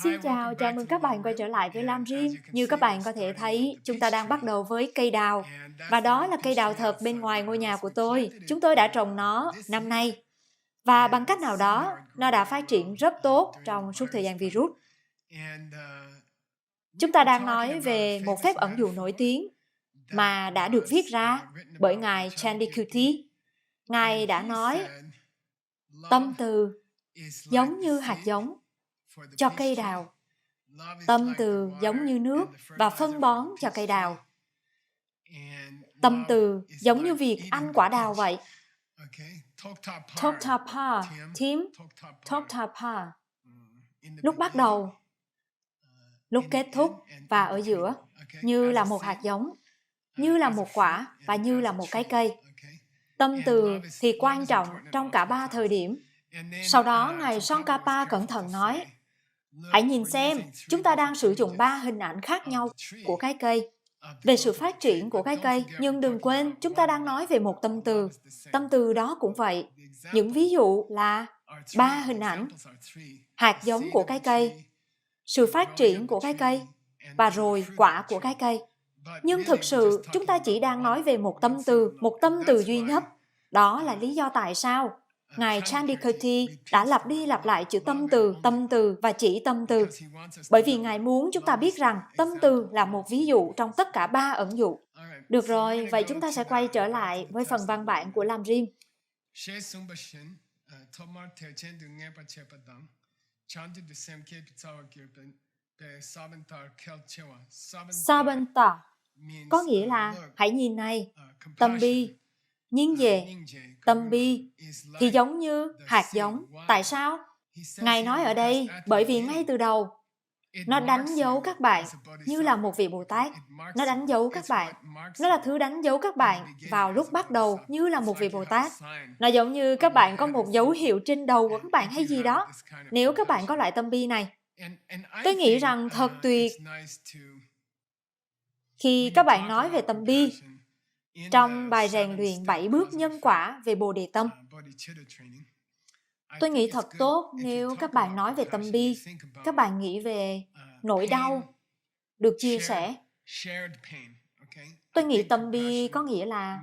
Xin chào, chào mừng các bạn quay trở lại với Lam Rim. Như các bạn có thể thấy, chúng ta đang bắt đầu với cây đào. Và đó là cây đào thật bên ngoài ngôi nhà của tôi. Chúng tôi đã trồng nó năm nay. Và bằng cách nào đó, nó đã phát triển rất tốt trong suốt thời gian virus. Chúng ta đang nói về một phép ẩn dụ nổi tiếng mà đã được viết ra bởi ngài Chandikutty. Ngài đã nói, tâm từ giống như hạt giống cho cây đào. Tâm từ giống như nước và phân bón cho cây đào. Tâm từ giống như việc ăn quả đào vậy. Toktapa, Tim, Toktapa. Lúc bắt đầu, lúc kết thúc và ở giữa, như là một hạt giống, như là một quả và như là một cái cây. Tâm từ thì quan trọng trong cả ba thời điểm. Sau đó, Ngài Tsongkhapa cẩn thận nói, hãy nhìn xem, chúng ta đang sử dụng 3 hình ảnh khác nhau của cái cây, về sự phát triển của cái cây, nhưng đừng quên, chúng ta đang nói về một tâm từ. Tâm từ đó cũng vậy. Những ví dụ là 3 hình ảnh, hạt giống của cái cây, sự phát triển của cái cây, và rồi quả của cái cây. Nhưng thực sự, chúng ta chỉ đang nói về một tâm từ duy nhất. Đó là lý do tại sao Ngài Chandikutty đã lặp đi lặp lại chữ tâm từ và chỉ tâm từ. Bởi vì Ngài muốn chúng ta biết rằng tâm từ là một ví dụ trong tất cả 3 ẩn dụ. Được rồi, vậy chúng ta sẽ quay trở lại với phần văn bản của Lam Rim. Sabanta có nghĩa là hãy nhìn này, tâm bi. Nhưng về tâm bi thì giống như hạt giống. Tại sao? Ngài nói ở đây bởi vì ngay từ đầu nó đánh dấu các bạn như là một vị Bồ Tát. Nó đánh dấu các bạn. Nó là thứ đánh dấu các bạn vào lúc bắt đầu như là một vị Bồ Tát. Nó giống như các bạn có một dấu hiệu trên đầu của các bạn hay gì đó. Nếu các bạn có loại tâm bi này, tôi nghĩ rằng thật tuyệt khi các bạn nói về tâm bi trong bài rèn luyện 7 bước nhân quả về Bồ Đề Tâm. Tôi nghĩ thật tốt nếu các bạn nói về tâm bi, các bạn nghĩ về nỗi đau được chia sẻ. Tôi nghĩ tâm bi có nghĩa là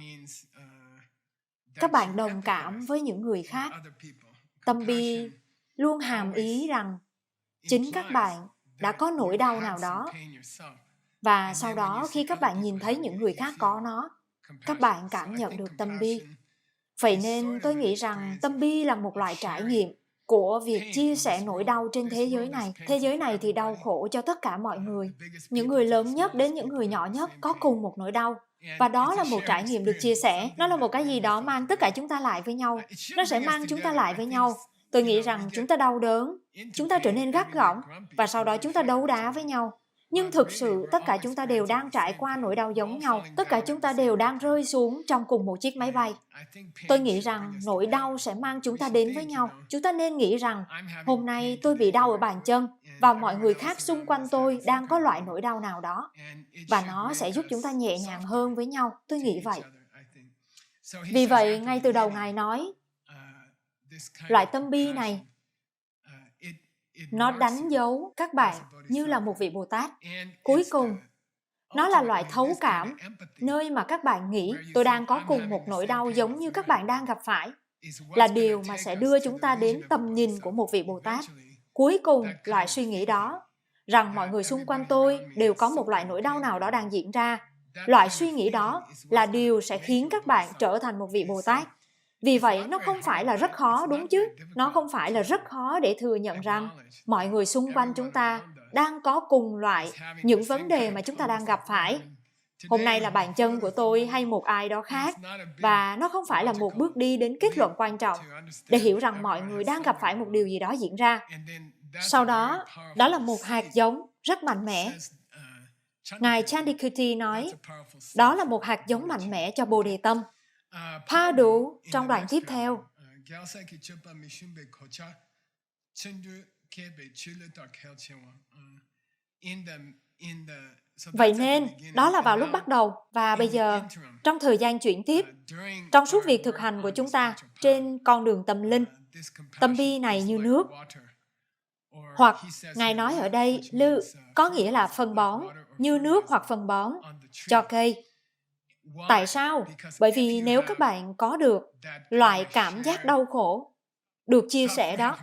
các bạn đồng cảm với những người khác. Tâm bi luôn hàm ý rằng chính các bạn đã có nỗi đau nào đó. Và sau đó khi các bạn nhìn thấy những người khác có nó, các bạn cảm nhận được tâm bi. Vậy nên tôi nghĩ rằng tâm bi là một loại trải nghiệm của việc chia sẻ nỗi đau trên thế giới này. Thế giới này thì đau khổ cho tất cả mọi người. Những người lớn nhất đến những người nhỏ nhất có cùng một nỗi đau. Và đó là một trải nghiệm được chia sẻ. Nó là một cái gì đó mang tất cả chúng ta lại với nhau. Nó sẽ mang chúng ta lại với nhau. Tôi nghĩ rằng chúng ta đau đớn, chúng ta trở nên gắt gỏng và sau đó chúng ta đấu đá với nhau. Nhưng thực sự tất cả chúng ta đều đang trải qua nỗi đau giống nhau. Tất cả chúng ta đều đang rơi xuống trong cùng một chiếc máy bay. Tôi nghĩ rằng nỗi đau sẽ mang chúng ta đến với nhau. Chúng ta nên nghĩ rằng hôm nay tôi bị đau ở bàn chân và mọi người khác xung quanh tôi đang có loại nỗi đau nào đó. Và nó sẽ giúp chúng ta nhẹ nhàng hơn với nhau. Tôi nghĩ vậy. Vì vậy, ngay từ đầu Ngài nói, loại tâm bi này, nó đánh dấu các bạn như là một vị Bồ Tát. Cuối cùng, nó là loại thấu cảm, nơi mà các bạn nghĩ tôi đang có cùng một nỗi đau giống như các bạn đang gặp phải, là điều mà sẽ đưa chúng ta đến tầm nhìn của một vị Bồ Tát. Cuối cùng, loại suy nghĩ đó, rằng mọi người xung quanh tôi đều có một loại nỗi đau nào đó đang diễn ra, loại suy nghĩ đó là điều sẽ khiến các bạn trở thành một vị Bồ Tát. Vì vậy, nó không phải là rất khó, đúng chứ? Nó không phải là rất khó để thừa nhận rằng mọi người xung quanh chúng ta đang có cùng loại những vấn đề mà chúng ta đang gặp phải. Hôm nay là bàn chân của tôi hay một ai đó khác, và nó không phải là một bước đi đến kết luận quan trọng để hiểu rằng mọi người đang gặp phải một điều gì đó diễn ra. Sau đó, đó là một hạt giống rất mạnh mẽ. Ngài Chandikutty nói, đó là một hạt giống mạnh mẽ cho Bồ Đề Tâm. Tha đủ trong đoạn tiếp theo. Vậy nên, đó là vào lúc bắt đầu, và bây giờ, trong thời gian chuyển tiếp, trong suốt việc thực hành của chúng ta trên con đường tâm linh, tâm bi này như nước. Hoặc Ngài nói ở đây, lư có nghĩa là phân bón, như nước hoặc phân bón cho cây. Tại sao? Bởi vì nếu các bạn có được loại cảm giác đau khổ, được chia sẻ đó,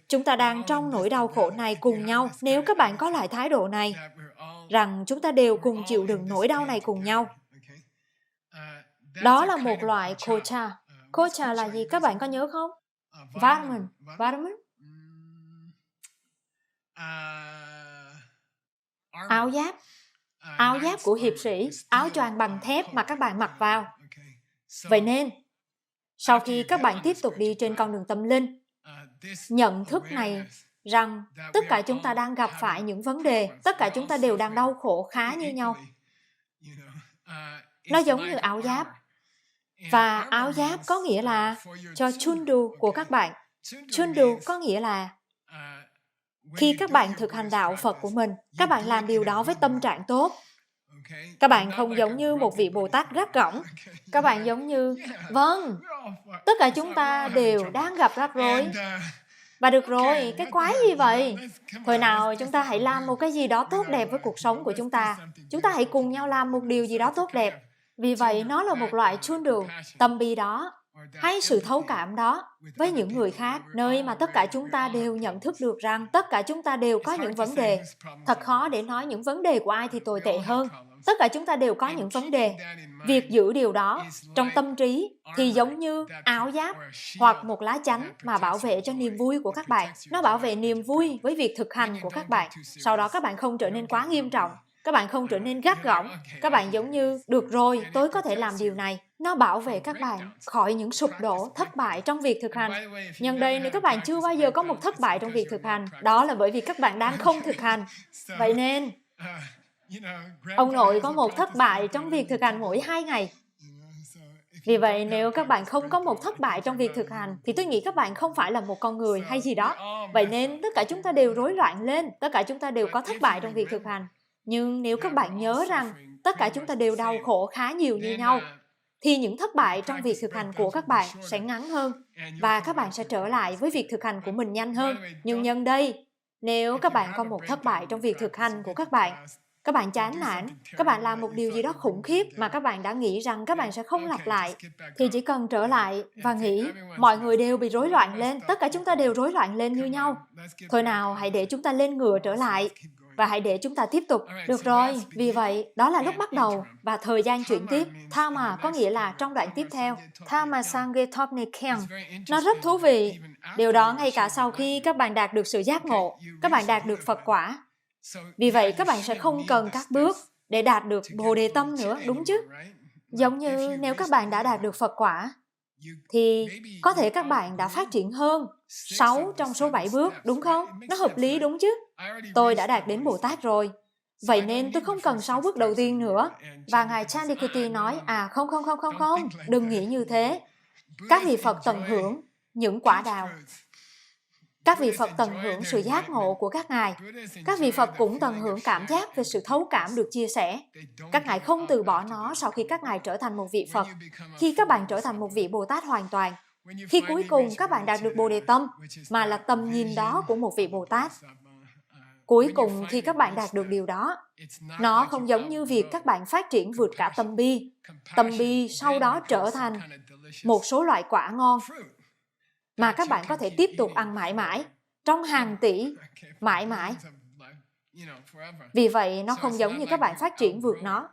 chúng ta đang trong nỗi đau khổ này cùng nhau. Nếu các bạn có lại thái độ này, rằng chúng ta đều cùng chịu đựng nỗi đau này cùng nhau, đó là một loại kocha. Kocha là gì? Các bạn có nhớ không? Vitamin. Vitamin? Áo giáp. Áo giáp của hiệp sĩ, áo choàng bằng thép mà các bạn mặc vào. Vậy nên, sau khi các bạn tiếp tục đi trên con đường tâm linh, nhận thức này rằng tất cả chúng ta đang gặp phải những vấn đề, tất cả chúng ta đều đang đau khổ khá như nhau. Nó giống như áo giáp. Và áo giáp có nghĩa là cho chundu của các bạn. Chundu có nghĩa là khi các bạn thực hành đạo Phật của mình, các bạn làm điều đó với tâm trạng tốt. Các bạn không giống như một vị Bồ Tát gắt gỏng. Các bạn giống như, vâng, tất cả chúng ta đều đang gặp rắc rối. Và được rồi, cái quái gì vậy? Thôi nào, chúng ta hãy làm một cái gì đó tốt đẹp với cuộc sống của chúng ta. Chúng ta hãy cùng nhau làm một điều gì đó tốt đẹp. Vì vậy, nó là một loại chundu, tâm bi đó, hay sự thấu cảm đó với những người khác, nơi mà tất cả chúng ta đều nhận thức được rằng tất cả chúng ta đều có những vấn đề. Thật khó để nói những vấn đề của ai thì tồi tệ hơn. Tất cả chúng ta đều có những vấn đề. Việc giữ điều đó trong tâm trí thì giống như áo giáp hoặc một lá chắn mà bảo vệ cho niềm vui của các bạn. Nó bảo vệ niềm vui với việc thực hành của các bạn. Sau đó các bạn không trở nên quá nghiêm trọng. Các bạn không trở nên gắt gỏng. Các bạn giống như, được rồi, tôi có thể làm điều này. Nó bảo vệ các bạn khỏi những sụp đổ, thất bại trong việc thực hành. Nhân đây, nếu các bạn chưa bao giờ có một thất bại trong việc thực hành, đó là bởi vì các bạn đang không thực hành. Vậy nên, ông nội có một thất bại trong việc thực hành mỗi 2 ngày. Vì vậy, nếu các bạn không có một thất bại trong việc thực hành, thì tôi nghĩ các bạn không phải là một con người hay gì đó. Vậy nên, tất cả chúng ta đều rối loạn lên, tất cả chúng ta đều có thất bại trong việc thực hành. Nhưng nếu các bạn nhớ rằng tất cả chúng ta đều đau khổ khá nhiều như nhau, thì những thất bại trong việc thực hành của các bạn sẽ ngắn hơn và các bạn sẽ trở lại với việc thực hành của mình nhanh hơn. Nhưng nhân đây, nếu các bạn có một thất bại trong việc thực hành của các bạn chán nản, các bạn làm một điều gì đó khủng khiếp mà các bạn đã nghĩ rằng các bạn sẽ không lặp lại, thì chỉ cần trở lại và nghĩ mọi người đều bị rối loạn lên, tất cả chúng ta đều rối loạn lên như nhau. Thôi nào, hãy để chúng ta lên ngựa trở lại và hãy để chúng ta tiếp tục. Được rồi, vì vậy, đó là lúc bắt đầu và thời gian chuyển tiếp. Thamma có nghĩa là trong đoạn tiếp theo. Thamma Sangye Topne Keng. Nó rất thú vị. Điều đó ngay cả sau khi các bạn đạt được sự giác ngộ, các bạn đạt được Phật quả. Vì vậy, các bạn sẽ không cần các bước để đạt được Bồ Đề Tâm nữa, đúng chứ? Giống như nếu các bạn đã đạt được Phật quả, thì có thể các bạn đã phát triển hơn 6 trong số 7 bước, đúng không? Nó hợp lý đúng chứ? Tôi đã đạt đến Bồ Tát rồi. Vậy nên tôi không cần 6 bước đầu tiên nữa. Và Ngài Chandikiti nói, không, đừng nghĩ như thế. Các vị Phật tận hưởng những quả đào. Các vị Phật tận hưởng sự giác ngộ của các ngài. Các vị Phật cũng tận hưởng cảm giác về sự thấu cảm được chia sẻ. Các ngài không từ bỏ nó sau khi các ngài trở thành một vị Phật. Khi các bạn trở thành một vị Bồ Tát hoàn toàn, khi cuối cùng các bạn đạt được Bồ Đề Tâm, mà là tầm nhìn đó của một vị Bồ Tát. Cuối cùng khi các bạn đạt được điều đó, nó không giống như việc các bạn phát triển vượt cả tâm bi. Tâm bi sau đó trở thành một số loại quả ngon mà các bạn có thể tiếp tục ăn mãi mãi, trong hàng tỷ, mãi mãi. Vì vậy, nó không giống như các bạn phát triển vượt nó.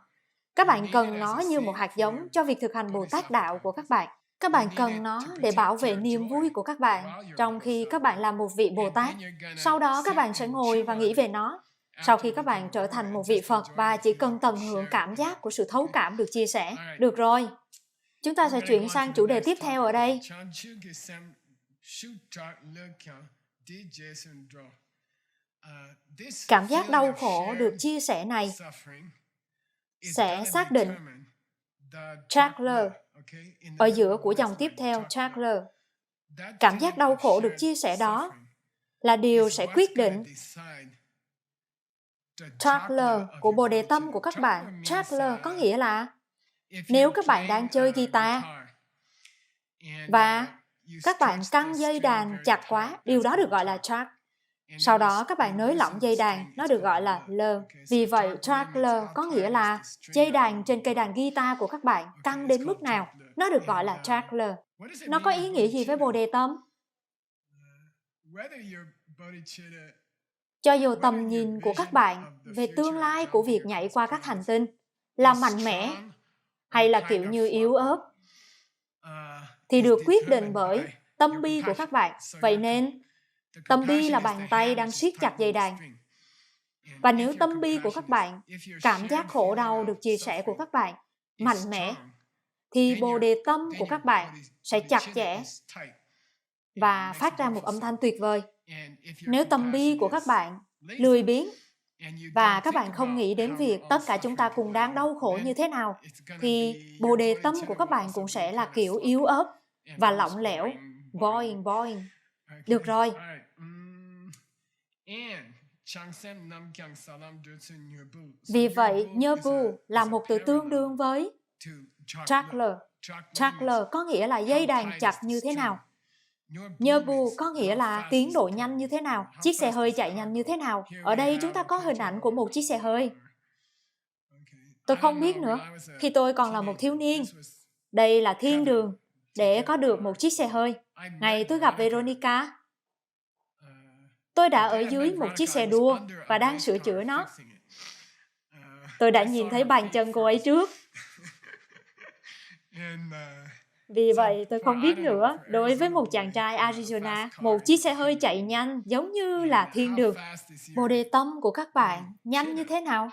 Các bạn cần nó như một hạt giống cho việc thực hành Bồ Tát Đạo của các bạn. Các bạn cần nó để bảo vệ niềm vui của các bạn trong khi các bạn là một vị Bồ Tát. Sau đó các bạn sẽ ngồi và nghĩ về nó. Sau khi các bạn trở thành một vị Phật và chỉ cần tận hưởng cảm giác của sự thấu cảm được chia sẻ. Được rồi, chúng ta sẽ chuyển sang chủ đề tiếp theo ở đây. Cảm giác đau khổ được chia sẻ này sẽ xác định chakra ở giữa của dòng tiếp theo chakra. Cảm giác đau khổ được chia sẻ đó là điều sẽ quyết định chakra của Bồ Đề Tâm của các bạn. Chakra có nghĩa là nếu các bạn đang chơi guitar và các bạn căng dây đàn chặt quá, điều đó được gọi là chak. Sau đó các bạn nới lỏng dây đàn, nó được gọi là lơ. Vì vậy, trackler có nghĩa là dây đàn trên cây đàn guitar của các bạn căng đến mức nào, nó được gọi là trackler. Nó có ý nghĩa gì với Bồ Đề Tâm? Cho dù tầm nhìn của các bạn về tương lai của việc nhảy qua các hành tinh là mạnh mẽ hay là kiểu như yếu ớt, thì được quyết định bởi tâm bi của các bạn. Vậy nên, tâm bi là bàn tay đang siết chặt dây đàn. Và nếu tâm bi của các bạn, cảm giác khổ đau được chia sẻ của các bạn mạnh mẽ, thì Bồ Đề Tâm của các bạn sẽ chặt chẽ và phát ra một âm thanh tuyệt vời. Nếu tâm bi của các bạn lười biếng và các bạn không nghĩ đến việc tất cả chúng ta cùng đang đau khổ như thế nào, thì Bồ Đề Tâm của các bạn cũng sẽ là kiểu yếu ớt và lỏng lẻo, boing. Được rồi. Vì vậy, nhơ bu là một từ tương đương với trackler. Trackler có nghĩa là dây đàn chặt như thế nào. Nhơ bu có nghĩa là tiến độ nhanh như thế nào, chiếc xe hơi chạy nhanh như thế nào. Ở đây chúng ta có hình ảnh của một chiếc xe hơi. Tôi không biết nữa, khi tôi còn là một thiếu niên, đây là thiên đường để có được một chiếc xe hơi. Ngày tôi gặp Veronica, tôi đã ở dưới một chiếc xe đua và đang sửa chữa nó. Tôi đã nhìn thấy bàn chân cô ấy trước. Vì vậy, tôi không biết nữa. Đối với một chàng trai Arizona, một chiếc xe hơi chạy nhanh giống như là thiên đường. Bồ Đề Tâm của các bạn nhanh như thế nào?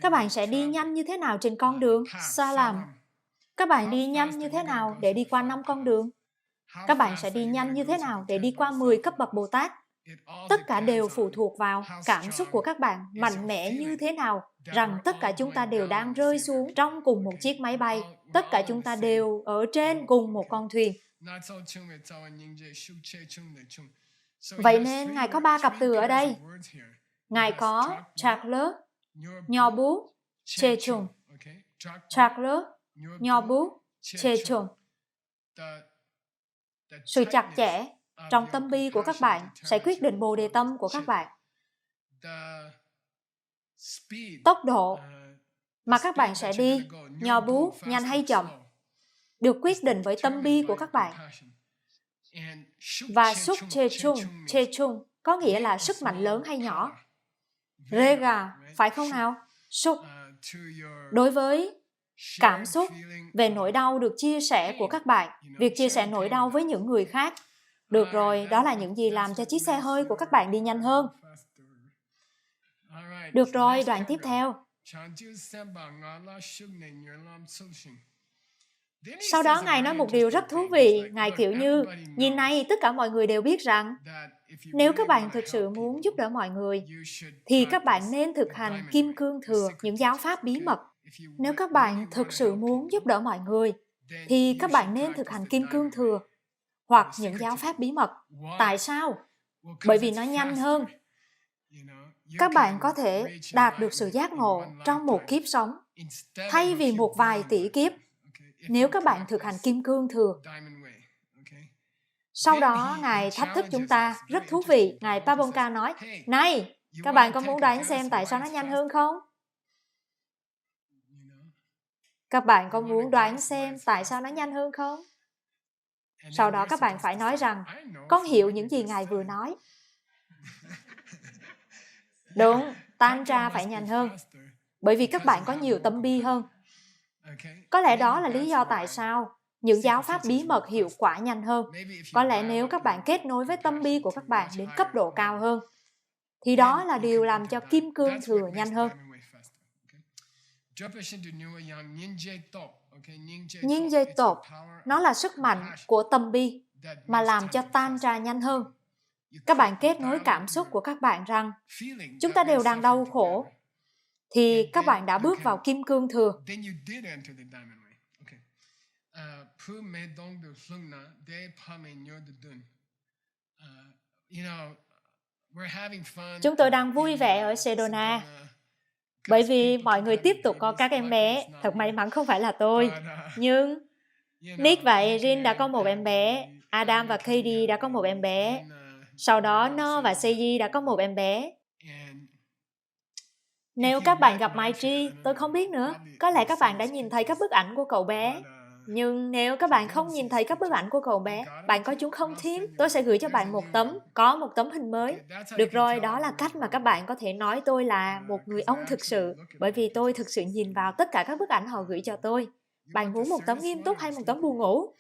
Các bạn sẽ đi nhanh như thế nào trên con đường Salam? Các bạn đi nhanh như thế nào để đi qua 5 con đường? Các bạn sẽ đi nhanh như thế nào để đi qua 10 cấp bậc Bồ Tát? Tất cả đều phụ thuộc vào cảm xúc của các bạn mạnh mẽ như thế nào, rằng tất cả chúng ta đều đang rơi xuống trong cùng một chiếc máy bay, tất cả chúng ta đều ở trên cùng một con thuyền. Vậy nên Ngài có 3 cặp từ ở đây. Ngài có trackler, nho bú, chê trùng. Trackler, nho bú, chê trùng. Sự chặt chẽ trong tâm bi của các bạn sẽ quyết định Bồ Đề Tâm của các bạn. Tốc độ mà các bạn sẽ đi, nho bú, nhanh hay chậm, được quyết định với tâm bi của các bạn. Và súc chê chung có nghĩa là sức mạnh lớn hay nhỏ. Rega, phải không nào? Súc. Đối với cảm xúc về nỗi đau được chia sẻ của các bạn, việc chia sẻ nỗi đau với những người khác. Được rồi, đó là những gì làm cho chiếc xe hơi của các bạn đi nhanh hơn. Được rồi, đoạn tiếp theo. Sau đó Ngài nói một điều rất thú vị. Ngài kiểu như, nhìn này, tất cả mọi người đều biết rằng nếu các bạn thực sự muốn giúp đỡ mọi người, thì các bạn nên thực hành Kim Cương Thừa, những giáo pháp bí mật. Nếu các bạn thực sự muốn giúp đỡ mọi người, thì các bạn nên thực hành Kim Cương Thừa hoặc những giáo pháp bí mật. Tại sao? Bởi vì nó nhanh hơn. Các bạn có thể đạt được sự giác ngộ trong một kiếp sống, thay vì một vài tỷ kiếp, nếu các bạn thực hành Kim Cương Thừa. Sau đó, Ngài thách thức chúng ta, rất thú vị. Ngài Pabonka nói, này, các bạn có muốn đoán xem tại sao nó nhanh hơn không? Các bạn có muốn đoán xem tại sao nó nhanh hơn không? Sau đó các bạn phải nói rằng, con hiểu những gì Ngài vừa nói. Đúng, Tantra phải nhanh hơn. Bởi vì các bạn có nhiều tâm bi hơn. Có lẽ đó là lý do tại sao những giáo pháp bí mật hiệu quả nhanh hơn. Có lẽ nếu các bạn kết nối với tâm bi của các bạn đến cấp độ cao hơn, thì đó là điều làm cho Kim Cương Thừa nhanh hơn. Nhưng dây tột, nó là sức mạnh của tâm bi mà làm cho Tantra nhanh hơn. Các bạn kết nối cảm xúc của các bạn rằng chúng ta đều đang đau khổ, thì các bạn đã bước vào Kim Cương Thừa. Chúng tôi đang vui vẻ ở Sedona, bởi vì mọi người tiếp tục có các em bé. Thật may mắn không phải là tôi. Nhưng Nick và Erin đã có một em bé, Adam và Katie đã có một em bé. Sau đó, No và Seiji đã có một em bé. Nếu các bạn gặp Maiji, tôi không biết nữa. Có lẽ các bạn đã nhìn thấy các bức ảnh của cậu bé. Nhưng nếu các bạn không nhìn thấy các bức ảnh của cậu bé, bạn có chúng không Tim? Tôi sẽ gửi cho bạn một tấm, có một tấm hình mới. Được rồi, đó là cách mà các bạn có thể nói tôi là một người ông thực sự, bởi vì tôi thực sự nhìn vào tất cả các bức ảnh họ gửi cho tôi. Bạn muốn một tấm nghiêm túc hay một tấm buồn ngủ?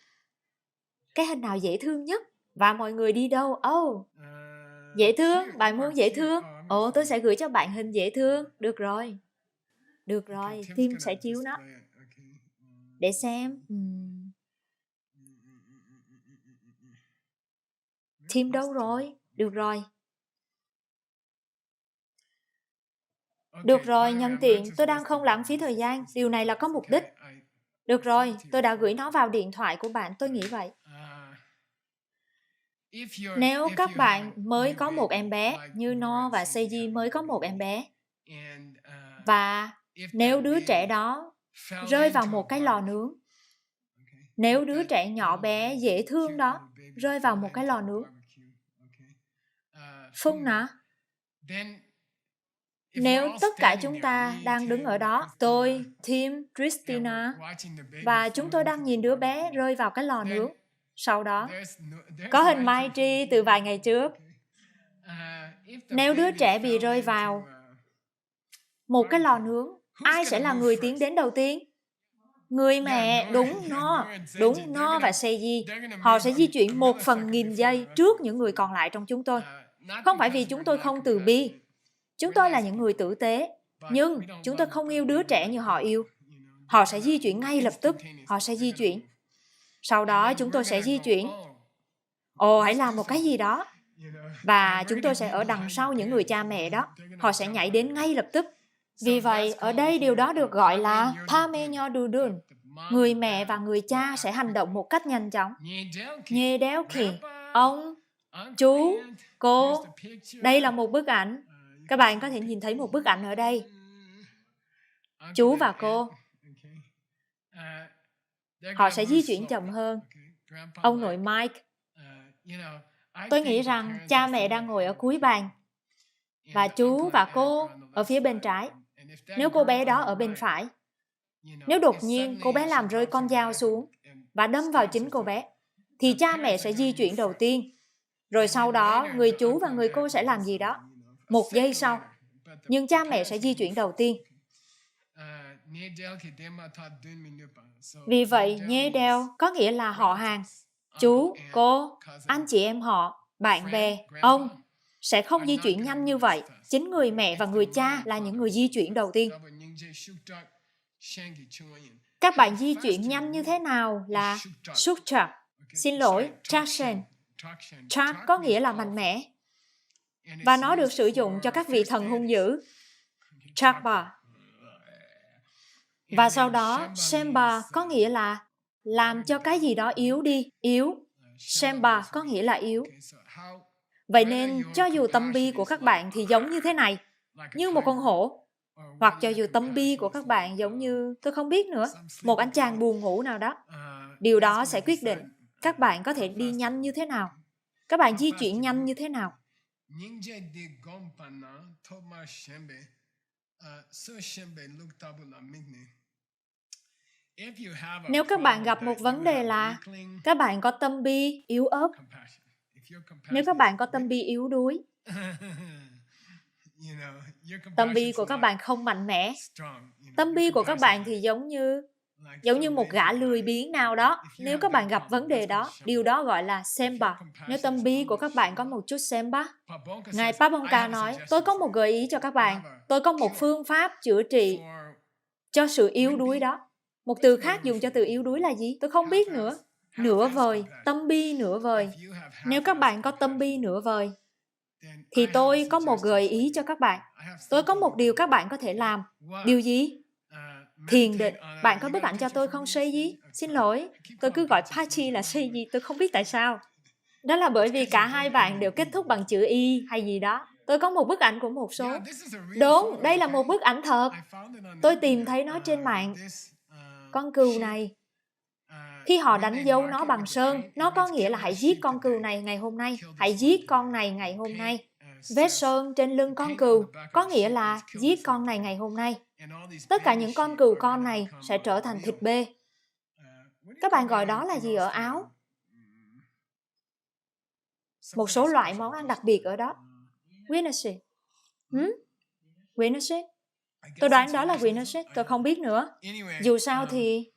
Cái hình nào dễ thương nhất? Và mọi người đi đâu? Dễ thương, bạn muốn dễ thương? Tôi sẽ gửi cho bạn hình dễ thương. Được rồi, Tim sẽ chiếu nó. Để xem. Tim đâu rồi? Được rồi. Được rồi, nhân tiện, tôi đang không lãng phí thời gian. Điều này là có mục đích. Được rồi, tôi đã gửi nó vào điện thoại của bạn, tôi nghĩ vậy. Nếu các bạn mới có một em bé, như No và Seiji mới có một em bé, và nếu đứa trẻ đó rơi vào một cái lò nướng, nếu đứa trẻ nhỏ bé dễ thương đó rơi vào một cái lò nướng, Phương nè, nếu tất cả chúng ta đang đứng ở đó, tôi, Tim, Christina, và chúng tôi đang nhìn đứa bé rơi vào cái lò nướng, sau đó có hình Maiji từ vài ngày trước. Nếu đứa trẻ bị rơi vào một cái lò nướng, ai sẽ là người tiến đến đầu tiên? Người mẹ, đúng No và Seiji. Họ sẽ di chuyển 1/1000 giây trước những người còn lại trong chúng tôi. Không phải vì chúng tôi không từ bi. Chúng tôi là những người tử tế. Nhưng chúng tôi không yêu đứa trẻ như họ yêu. Họ sẽ di chuyển ngay lập tức. Họ sẽ di chuyển. Sau đó chúng tôi sẽ di chuyển. Hãy làm một cái gì đó. Và chúng tôi sẽ ở đằng sau những người cha mẹ đó. Họ sẽ nhảy đến ngay lập tức. Vì vậy, ở đây điều đó được gọi là Pamenyodudun. Người mẹ và người cha sẽ hành động một cách nhanh chóng. Nhê đéo kì, ông, chú, cô. Đây là một bức ảnh. Các bạn có thể nhìn thấy một bức ảnh ở đây. Chú và cô. Họ sẽ di chuyển chậm hơn. Ông nội Mike. Tôi nghĩ rằng cha mẹ đang ngồi ở cuối bàn. Và chú và cô ở phía bên trái. Nếu cô bé đó ở bên phải. Nếu đột nhiên cô bé làm rơi con dao xuống và đâm vào chính cô bé, thì cha mẹ sẽ di chuyển đầu tiên. Rồi sau đó, người chú và người cô sẽ làm gì đó. 1 giây sau. Nhưng cha mẹ sẽ di chuyển đầu tiên. Vì vậy, nhê đeo có nghĩa là họ hàng. Chú, cô, anh chị em họ, bạn bè, ông sẽ không di chuyển nhanh như vậy. Chính người mẹ và người cha là những người di chuyển đầu tiên. Các bạn di chuyển nhanh như thế nào là sukcha. Xin lỗi, traction. Tra có nghĩa là mạnh mẽ. Và nó được sử dụng cho các vị thần hung dữ. Chakba. Và sau đó, Shemba có nghĩa là làm cho cái gì đó yếu đi, yếu. Shemba có nghĩa là yếu. Vậy nên, cho dù tâm bi của các bạn thì giống như thế này, như một con hổ, hoặc cho dù tâm bi của các bạn giống như, tôi không biết nữa, một anh chàng buồn ngủ nào đó, điều đó sẽ quyết định các bạn có thể đi nhanh như thế nào. Các bạn di chuyển nhanh như thế nào. Nếu các bạn gặp một vấn đề là các bạn có tâm bi yếu ớt, nếu các bạn có tâm bi yếu đuối, tâm bi của các bạn không mạnh mẽ, tâm bi của các bạn thì giống như một gã lười biếng nào đó. Nếu các bạn gặp vấn đề đó, điều đó gọi là semba. Nếu tâm bi của các bạn có một chút semba, Ngài Pabonka nói, tôi có một gợi ý cho các bạn. Tôi có một phương pháp chữa trị cho sự yếu đuối đó. Một từ khác dùng cho từ yếu đuối là gì? Tôi không biết nữa. Nửa vời, tâm bi nửa vời. Nếu các bạn có tâm bi nửa vời, thì tôi có một gợi ý cho các bạn. Tôi có một điều các bạn có thể làm. Điều gì? Thiền định. Bạn có bức ảnh cho tôi không, Seiji? Xin lỗi, tôi cứ gọi Pachi là Seiji, tôi không biết tại sao. Đó là bởi vì cả hai bạn đều kết thúc bằng chữ Y hay gì đó. Tôi có một bức ảnh của một số. Đúng, đây là một bức ảnh thật. Tôi tìm thấy nó trên mạng. Con cừu này. Khi họ đánh dấu nó bằng sơn, nó có nghĩa là hãy giết con cừu này ngày hôm nay, hãy giết con này ngày hôm nay. Vết sơn trên lưng con cừu có nghĩa là giết con này ngày hôm nay. Tất cả những con cừu con này sẽ trở thành thịt bê. Các bạn gọi đó là gì ở Áo? Một số loại món ăn đặc biệt ở đó. Wienerschnitzel. Wienerschnitzel? Tôi đoán đó là Wienerschnitzel, tôi không biết nữa. Dù sao thì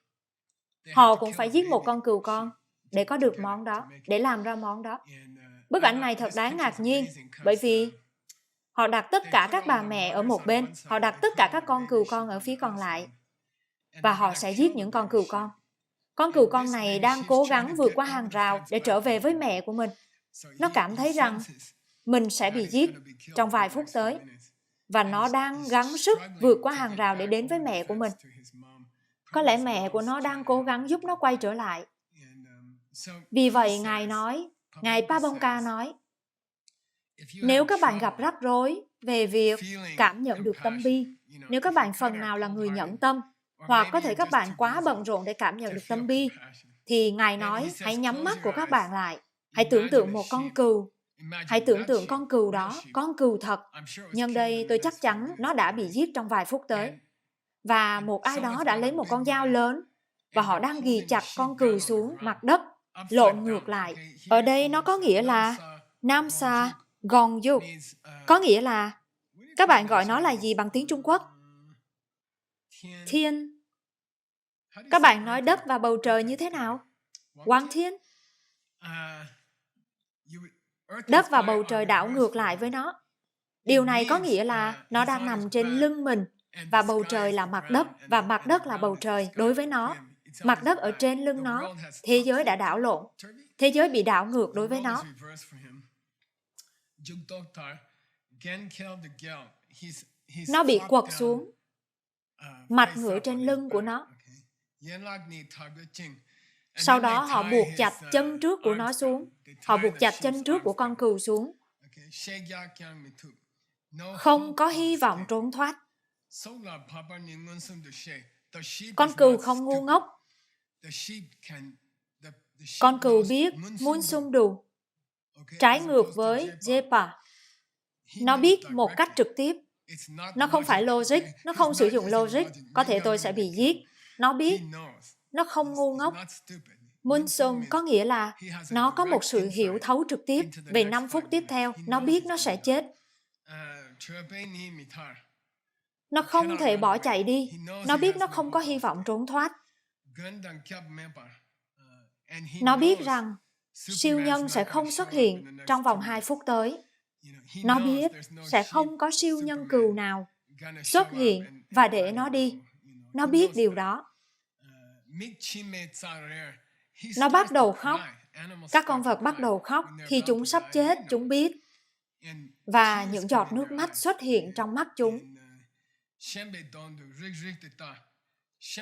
họ cũng phải giết một con cừu con để có được món đó, để làm ra món đó. Bức ảnh này thật đáng ngạc nhiên, bởi vì họ đặt tất cả các bà mẹ ở một bên, họ đặt tất cả các con cừu con ở phía còn lại, và họ sẽ giết những con cừu con. Con cừu con này đang cố gắng vượt qua hàng rào để trở về với mẹ của mình. Nó cảm thấy rằng mình sẽ bị giết trong vài phút tới, và nó đang gắng sức vượt qua hàng rào để đến với mẹ của mình. Có lẽ mẹ của nó đang cố gắng giúp nó quay trở lại. Vì vậy, Ngài Pabonka nói, nếu các bạn gặp rắc rối về việc cảm nhận được tâm bi, nếu các bạn phần nào là người nhẫn tâm, hoặc có thể các bạn quá bận rộn để cảm nhận được tâm bi, thì Ngài nói hãy nhắm mắt của các bạn lại. Hãy tưởng tượng một con cừu. Hãy tưởng tượng con cừu đó, con cừu thật. Nhân đây tôi chắc chắn nó đã bị giết trong vài phút tới. Và một ai đó đã lấy một con dao lớn và họ đang ghì chặt con cừu xuống mặt đất, lộn ngược lại. Ở đây nó có nghĩa là Namsa Gonjuk, có nghĩa là, các bạn gọi nó là gì bằng tiếng Trung Quốc? Thiên. Các bạn nói đất và bầu trời như thế nào? Quang thiên. Đất và bầu trời đảo ngược lại với nó. Điều này có nghĩa là nó đang nằm trên lưng mình, và bầu trời là mặt đất, và mặt đất là bầu trời đối với nó. Mặt đất ở trên lưng nó, thế giới đã đảo lộn. Thế giới bị đảo ngược đối với nó. Nó bị quật xuống, mặt ngửa trên lưng của nó. Sau đó họ buộc chặt chân trước của nó xuống. Họ buộc chặt chân trước của con cừu xuống. Không có hy vọng trốn thoát. Con cừu không ngu ngốc. Con cừu biết muốn xung đù, trái ngược với Jepa. Nó biết một cách trực tiếp. Nó không phải logic, nó không sử dụng logic. Có thể tôi sẽ bị giết. Nó biết. Nó không ngu ngốc. Munsum có nghĩa là nó có một sự hiểu thấu trực tiếp về 5 phút tiếp theo. Nó biết nó sẽ chết. Nó không thể bỏ chạy đi. Nó biết nó không có hy vọng trốn thoát. Nó biết rằng siêu nhân sẽ không xuất hiện trong vòng 2 phút tới. Nó biết sẽ không có siêu nhân cừu nào xuất hiện và để nó đi. Nó biết điều đó. Nó bắt đầu khóc. Các con vật bắt đầu khóc khi chúng sắp chết, chúng biết. Và những giọt nước mắt xuất hiện trong mắt chúng.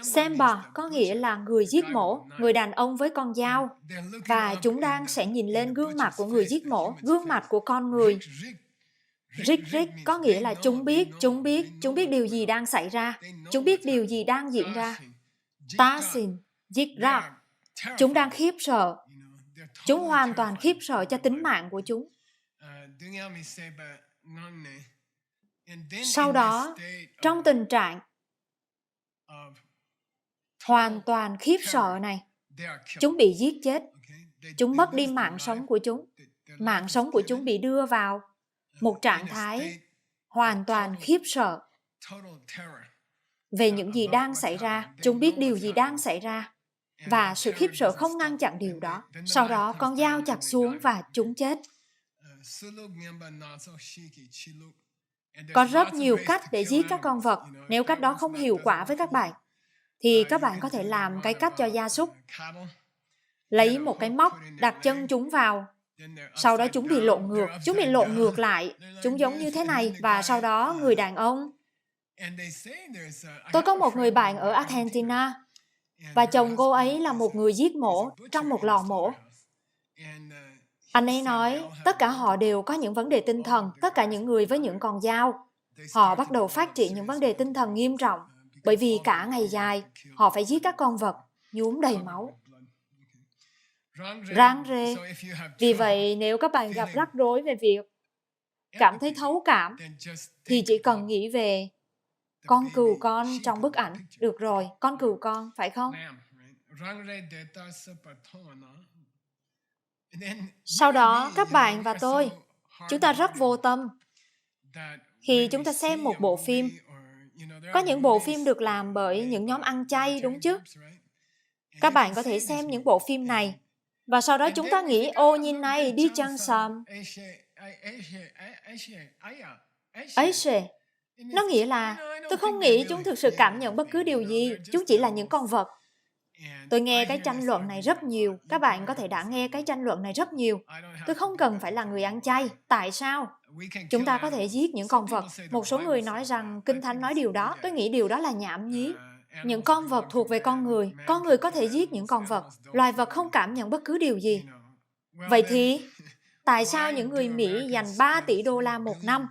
Semba có nghĩa là người giết mổ, người đàn ông với con dao. Và chúng đang sẽ nhìn lên gương mặt của người giết mổ, gương mặt của con người. Rick có nghĩa là chúng biết điều gì đang xảy ra. Chúng biết điều gì đang diễn ra. Tasin, Yigrak, chúng đang khiếp sợ. Chúng hoàn toàn khiếp sợ cho tính mạng của chúng. Sau đó, trong tình trạng hoàn toàn khiếp sợ này, chúng bị giết chết. Chúng mất đi mạng sống của chúng. Mạng sống của chúng bị đưa vào một trạng thái hoàn toàn khiếp sợ về những gì đang xảy ra. Chúng biết điều gì đang xảy ra. Và sự khiếp sợ không ngăn chặn điều đó. Sau đó con dao chặt xuống và chúng chết. Có rất nhiều cách để giết các con vật. Nếu cách đó không hiệu quả với các bạn, thì các bạn có thể làm cái cách cho gia súc. Lấy một cái móc, đặt chân chúng vào. Sau đó chúng bị lộn ngược. Chúng bị lộn ngược lại. Chúng giống như thế này. Và sau đó người đàn ông. Tôi có một người bạn ở Argentina. Và chồng cô ấy là một người giết mổ trong một lò mổ. Anh ấy nói, tất cả họ đều có những vấn đề tinh thần, tất cả những người với những con dao. Họ bắt đầu phát triển những vấn đề tinh thần nghiêm trọng, bởi vì cả ngày dài, họ phải giết các con vật. nhuốm đầy máu. Rang rê. Vì vậy, nếu các bạn gặp rắc rối về việc cảm thấy thấu cảm, thì chỉ cần nghĩ về con cừu con trong bức ảnh. Được rồi, con cừu con, phải không? Sau đó, các bạn và tôi, chúng ta rất vô tâm khi chúng ta xem một bộ phim. Có những bộ phim được làm bởi những nhóm ăn chay, đúng chứ? Các bạn có thể xem những bộ phim này, và sau đó chúng ta nghĩ, ô nhìn này, đi chăn sầm. Ấy xề. Nó nghĩa là, tôi không nghĩ chúng thực sự cảm nhận bất cứ điều gì, chúng chỉ là những con vật. Tôi nghe cái tranh luận này rất nhiều, các bạn có thể đã nghe cái tranh luận này rất nhiều. Tôi không cần phải là người ăn chay, tại sao? Chúng ta có thể giết những con vật. Một số người nói rằng Kinh Thánh nói điều đó, tôi nghĩ điều đó là nhảm nhí. Những con vật thuộc về con người có thể giết những con vật. Loài vật không cảm nhận bất cứ điều gì. Vậy thì, tại sao những người Mỹ dành 3 tỷ đô la một năm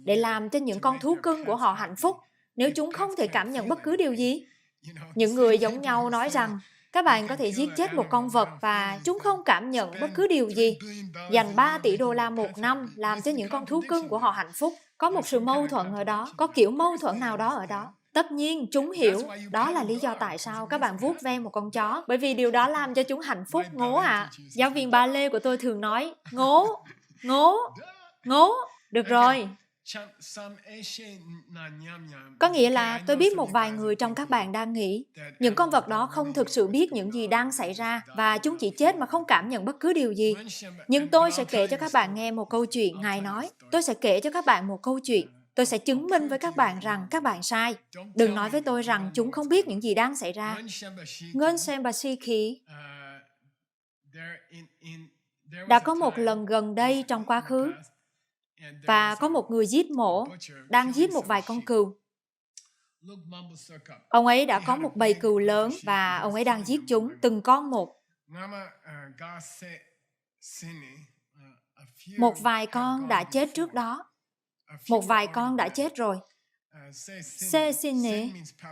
để làm cho những con thú cưng của họ hạnh phúc nếu chúng không thể cảm nhận bất cứ điều gì? Những người giống nhau nói rằng các bạn có thể giết chết một con vật và chúng không cảm nhận bất cứ điều gì. Dành 3 tỷ đô la một năm làm cho những con thú cưng của họ hạnh phúc. Có một sự mâu thuẫn ở đó, có kiểu mâu thuẫn nào đó ở đó. Tất nhiên, chúng hiểu. Đó là lý do tại sao các bạn vuốt ve một con chó. Bởi vì điều đó làm cho chúng hạnh phúc, ngố ạ. Giáo viên ba lê của tôi thường nói, ngố, ngố, ngố. Được rồi. Có nghĩa là tôi biết một vài người trong các bạn đang nghĩ những con vật đó không thực sự biết những gì đang xảy ra và chúng chỉ chết mà không cảm nhận bất cứ điều gì. Nhưng tôi sẽ kể cho các bạn nghe một câu chuyện. Ngài nói, tôi sẽ kể cho các bạn một câu chuyện. Tôi sẽ chứng minh với các bạn rằng các bạn sai. Đừng nói với tôi rằng chúng không biết những gì đang xảy ra. Ngân Sembashiki đã có một lần gần đây trong quá khứ và có một người giết mổ đang giết một vài con cừu. Ông ấy đã có một bầy cừu lớn và ông ấy đang giết chúng từng con một. Một vài con đã chết trước đó. Một vài con đã chết rồi.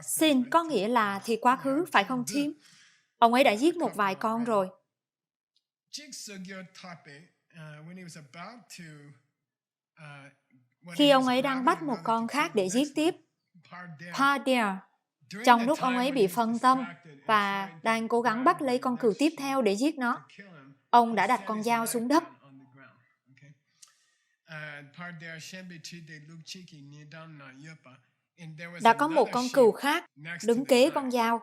Sin có nghĩa là thì quá khứ, phải không Tim? Ông ấy đã giết một vài con rồi. Khi ông ấy đang bắt một con khác để giết tiếp, Pardir, trong lúc ông ấy bị phân tâm và đang cố gắng bắt lấy con cừu tiếp theo để giết nó, ông đã đặt con dao xuống đất. Đã có một con cừu khác đứng kế con dao.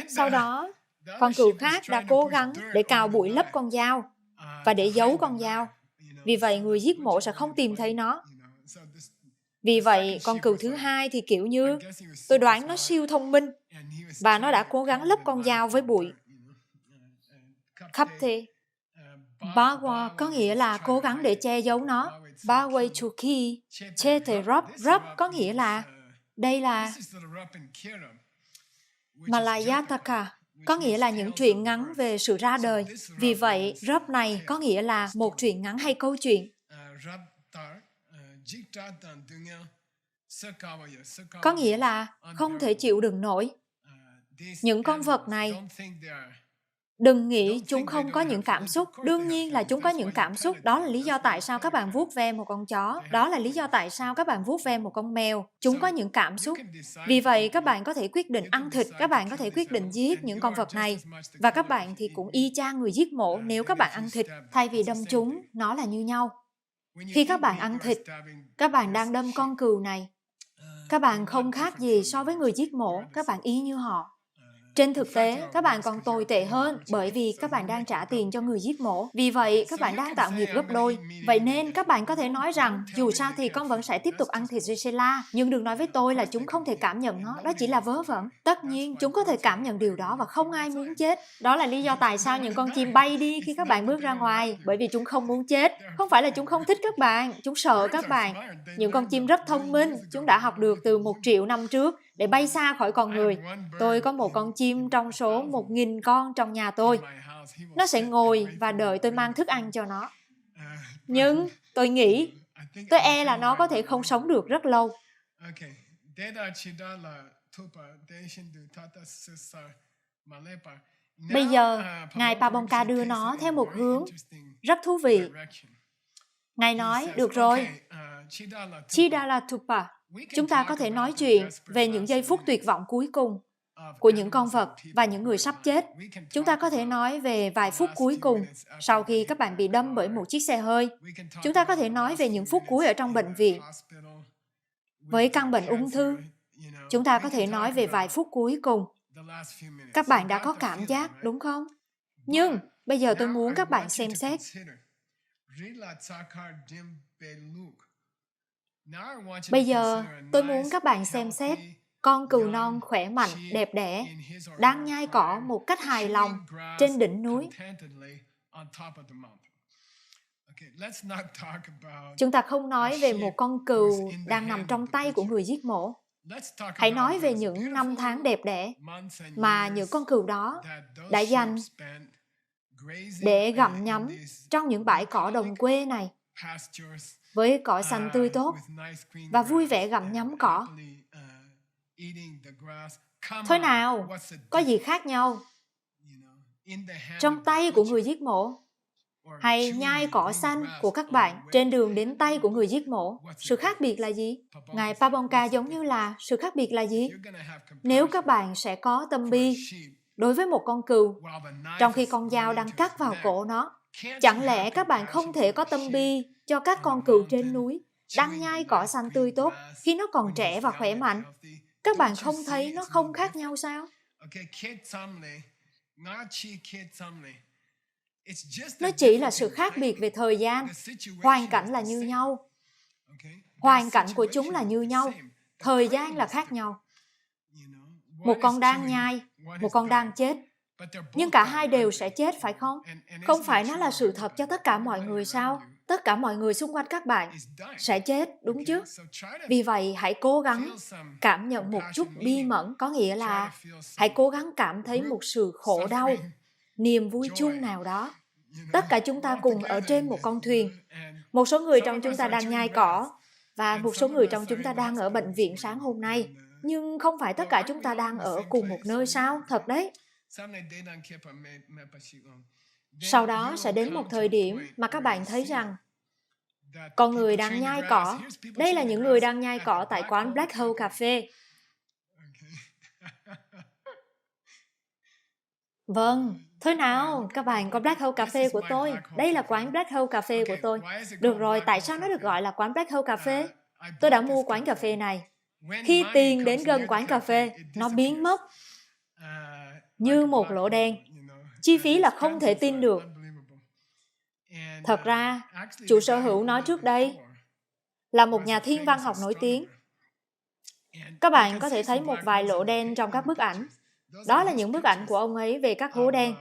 Sau đó, con cừu khác đã cố gắng để cào bụi lấp con dao và để giấu con dao. Vì vậy, người giết mổ sẽ không tìm thấy nó. Vì vậy, con cừu thứ hai thì kiểu như, tôi đoán nó siêu thông minh và nó đã cố gắng lấp con dao với bụi. Kapte, Bawa có nghĩa là cố gắng để che giấu nó. Bawa Chuki, Chete Rub có nghĩa là đây là Malayataka, có nghĩa là những truyện ngắn về sự ra đời. Vì vậy, rub này có nghĩa là một truyện ngắn hay câu chuyện. Có nghĩa là không thể chịu đựng nổi. Những con vật này, đừng nghĩ chúng không có những cảm xúc. Đương nhiên là chúng có những cảm xúc. Đó là lý do tại sao các bạn vuốt ve một con chó. Đó là lý do tại sao các bạn vuốt ve một con mèo. Chúng có những cảm xúc. Vì vậy, các bạn có thể quyết định ăn thịt. Các bạn có thể quyết định giết những con vật này. Và các bạn thì cũng y chang người giết mổ nếu các bạn ăn thịt. Thay vì đâm chúng, nó là như nhau. Khi các bạn ăn thịt, các bạn đang đâm con cừu này. Các bạn không khác gì so với người giết mổ. Các bạn y như họ. Trên thực tế, các bạn còn tồi tệ hơn bởi vì các bạn đang trả tiền cho người giết mổ. Vì vậy, các bạn đang tạo nghiệp gấp đôi. Vậy nên, các bạn có thể nói rằng, dù sao thì con vẫn sẽ tiếp tục ăn thịt Gisela, nhưng đừng nói với tôi là chúng không thể cảm nhận nó, đó chỉ là vớ vẩn. Tất nhiên, chúng có thể cảm nhận điều đó và không ai muốn chết. Đó là lý do tại sao những con chim bay đi khi các bạn bước ra ngoài, bởi vì chúng không muốn chết. Không phải là chúng không thích các bạn, chúng sợ các bạn. Những con chim rất thông minh, chúng đã học được từ 1 triệu năm trước để bay xa khỏi con người. Tôi có một con chim trong số 1.000 con trong nhà tôi. Nó sẽ ngồi và đợi tôi mang thức ăn cho nó. Nhưng tôi nghĩ, tôi e là nó có thể không sống được rất lâu. Bây giờ, Ngài Pabongka đưa nó theo một hướng rất thú vị. Ngài nói, được rồi, Chidalatupa, chúng ta có thể nói chuyện về những giây phút tuyệt vọng cuối cùng của những con vật và những người sắp chết. Chúng ta có thể nói về vài phút cuối cùng sau khi các bạn bị đâm bởi một chiếc xe hơi. Chúng ta có thể nói về những phút cuối ở trong bệnh viện với căn bệnh ung thư. Chúng ta có thể nói về vài phút cuối cùng. Các bạn đã có cảm giác, đúng không? Nhưng bây giờ tôi muốn các bạn xem xét. Bây giờ tôi muốn các bạn xem xét con cừu non khỏe mạnh, đẹp đẽ, đang nhai cỏ một cách hài lòng trên đỉnh núi. Chúng ta không nói về một con cừu đang nằm trong tay của người giết mổ. Hãy nói về những năm tháng đẹp đẽ mà những con cừu đó đã dành để gặm nhấm trong những bãi cỏ đồng quê này, với cỏ xanh tươi tốt và vui vẻ gặm nhấm cỏ. Thôi nào, có gì khác nhau? Trong tay của người giết mổ hay nhai cỏ xanh của các bạn trên đường đến tay của người giết mổ, sự khác biệt là gì? Ngài Pabongka giống như là sự khác biệt là gì? Nếu các bạn sẽ có tâm bi đối với một con cừu, trong khi con dao đang cắt vào cổ nó, chẳng lẽ các bạn không thể có tâm bi cho các con cừu trên núi đang nhai cỏ xanh tươi tốt khi nó còn trẻ và khỏe mạnh? Các bạn không thấy nó không khác nhau sao? Nó chỉ là sự khác biệt về thời gian. Hoàn cảnh là như nhau. Hoàn cảnh của chúng là như nhau. Thời gian là khác nhau. Một con đang nhai, một con đang chết. Nhưng cả hai đều sẽ chết, phải không? Không phải nó là sự thật cho tất cả mọi người sao? Tất cả mọi người xung quanh các bạn sẽ chết, đúng chứ? Vì vậy, hãy cố gắng cảm nhận một chút bi mẫn, có nghĩa là hãy cố gắng cảm thấy một sự khổ đau, niềm vui chung nào đó. Tất cả chúng ta cùng ở trên một con thuyền. Một số người trong chúng ta đang nhai cỏ và một số người trong chúng ta đang ở bệnh viện sáng hôm nay. Nhưng không phải tất cả chúng ta đang ở cùng một nơi sao? Thật đấy. Sau đó sẽ đến một thời điểm mà các bạn thấy rằng con người đang nhai cỏ. Đây là những người đang nhai cỏ tại quán Black Hole Cafe. Vâng, thế nào? Các bạn có Black Hole Cafe của tôi. Đây là quán Black Hole Cafe của tôi. Được rồi, tại sao nó được gọi là quán Black Hole Cafe? Tôi đã mua quán cà phê này. Khi tiền đến gần quán cà phê, nó biến mất như một lỗ đen. Chi phí là không thể tin được. Thật ra, chủ sở hữu nó trước đây là một nhà thiên văn học nổi tiếng. Các bạn có thể thấy một vài lỗ đen trong các bức ảnh. Đó là những bức ảnh của ông ấy về các hố đen.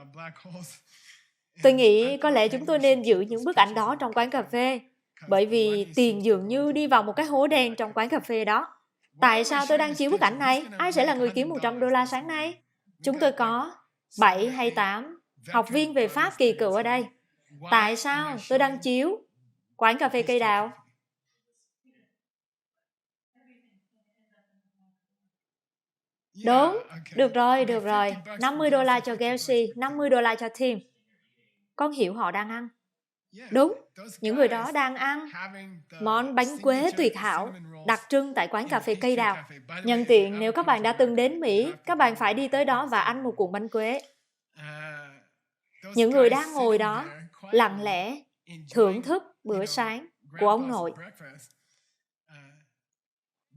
Tôi nghĩ có lẽ chúng tôi nên giữ những bức ảnh đó trong quán cà phê, bởi vì tiền dường như đi vào một cái hố đen trong quán cà phê đó. Tại sao tôi đang chiếu bức ảnh này? Ai sẽ là người kiếm $100 sáng nay? Chúng tôi có 7 hay 8 học viên về Pháp kỳ cựu ở đây. Tại sao tôi đang chiếu quán cà phê cây đào? Đúng, được rồi, $50 cho Gelsey, $50 cho Tim. Con hiểu họ đang ăn. Đúng, những người đó đang ăn món bánh quế tuyệt hảo, đặc trưng tại quán cà phê cây đào. Nhân tiện, nếu các bạn đã từng đến Mỹ, các bạn phải đi tới đó và ăn một cuộn bánh quế. Những người đang ngồi đó, lặng lẽ, thưởng thức bữa sáng của ông nội.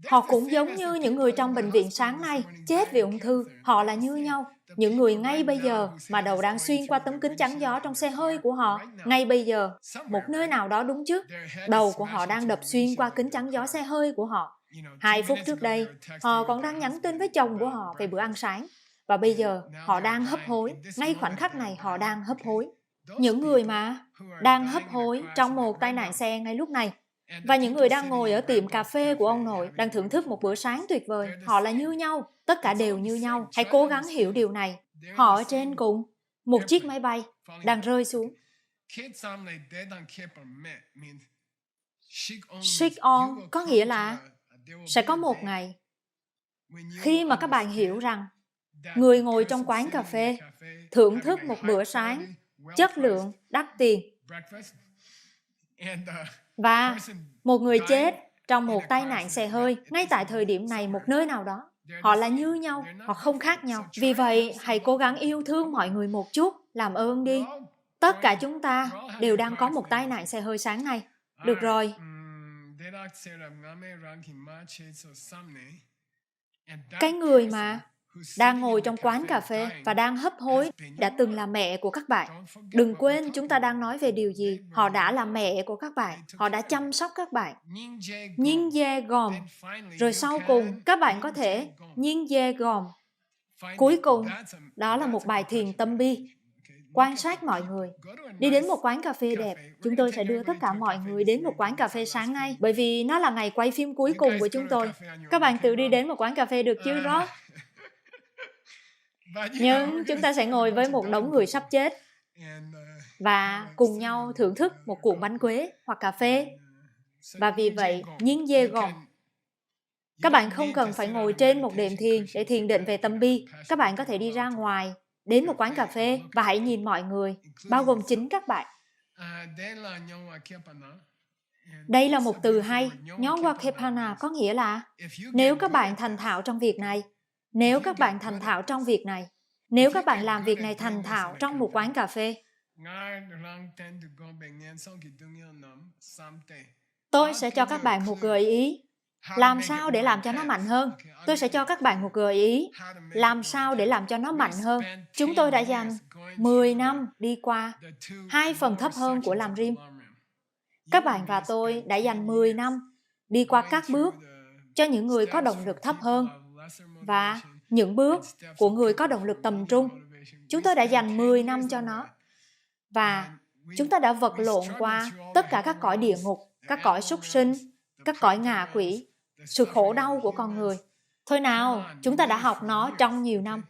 Họ cũng giống như những người trong bệnh viện sáng nay, chết vì ung thư. Họ là như nhau. Những người ngay bây giờ mà đầu đang xuyên qua tấm kính chắn gió trong xe hơi của họ, ngay bây giờ, một nơi nào đó đúng chứ, đầu của họ đang đập xuyên qua kính chắn gió xe hơi của họ. 2 phút trước đây, họ còn đang nhắn tin với chồng của họ về bữa ăn sáng. Và bây giờ, họ đang hấp hối. Ngay khoảnh khắc này, họ đang hấp hối. Những người mà đang hấp hối trong một tai nạn xe ngay lúc này, và những người đang ngồi ở tiệm cà phê của ông nội đang thưởng thức một bữa sáng tuyệt vời. Họ là như nhau, tất cả đều như nhau. Hãy cố gắng hiểu điều này. Họ ở trên cùng một chiếc máy bay đang rơi xuống. Shake on có nghĩa là sẽ có một ngày Khi mà các bạn hiểu rằng người ngồi trong quán cà phê thưởng thức một bữa sáng chất lượng đắt tiền và một người chết trong một tai nạn xe hơi ngay tại thời điểm này một nơi nào đó, họ là như nhau, họ không khác nhau. Vì vậy, hãy cố gắng yêu thương mọi người một chút, làm ơn đi. Tất cả chúng ta đều đang có một tai nạn xe hơi sáng nay. Được rồi. Cái người mà đang ngồi trong quán cà phê và đang hấp hối đã từng là mẹ của các bạn. Đừng quên chúng ta đang nói về điều gì. Họ đã là mẹ của các bạn. Họ đã chăm sóc các bạn. Nhiên dê gòm. Rồi sau cùng, các bạn có thể nhiên dê gòm. Cuối cùng, đó là một bài thiền tâm bi. Quan sát mọi người. Đi đến một quán cà phê đẹp. Chúng tôi sẽ đưa tất cả mọi người đến một quán cà phê sáng nay. Bởi vì nó là ngày quay phim cuối cùng của chúng tôi. Các bạn tự đi đến một quán cà phê được chứ, Rob? Nhưng chúng ta sẽ ngồi với một đống người sắp chết và cùng nhau thưởng thức một cuộn bánh quế hoặc cà phê. Và vì vậy, nhiên dê gòn. Các bạn không cần phải ngồi trên một đệm thiền để thiền định về tâm bi. Các bạn có thể đi ra ngoài, đến một quán cà phê và hãy nhìn mọi người, bao gồm chính các bạn. Đây là một từ hay. Nyongwa Kepana có nghĩa là nếu các bạn thành thạo trong việc này, nếu các bạn thành thạo trong việc này, nếu các bạn làm việc này thành thạo trong một quán cà phê, tôi sẽ cho các bạn một gợi ý. Làm sao để làm cho nó mạnh hơn? Tôi sẽ cho các bạn một gợi ý. Làm sao để làm cho nó mạnh hơn? Chúng tôi đã dành 10 năm đi qua 2 phần thấp hơn của làm rim. Các bạn và tôi đã dành 10 năm đi qua các bước cho những người có động lực thấp hơn và những bước của người có động lực tầm trung. Chúng tôi đã dành 10 năm cho nó. Và chúng ta đã vật lộn qua tất cả các cõi địa ngục, các cõi súc sinh, các cõi ngạ quỷ, sự khổ đau của con người. Thôi nào, chúng ta đã học nó trong nhiều năm.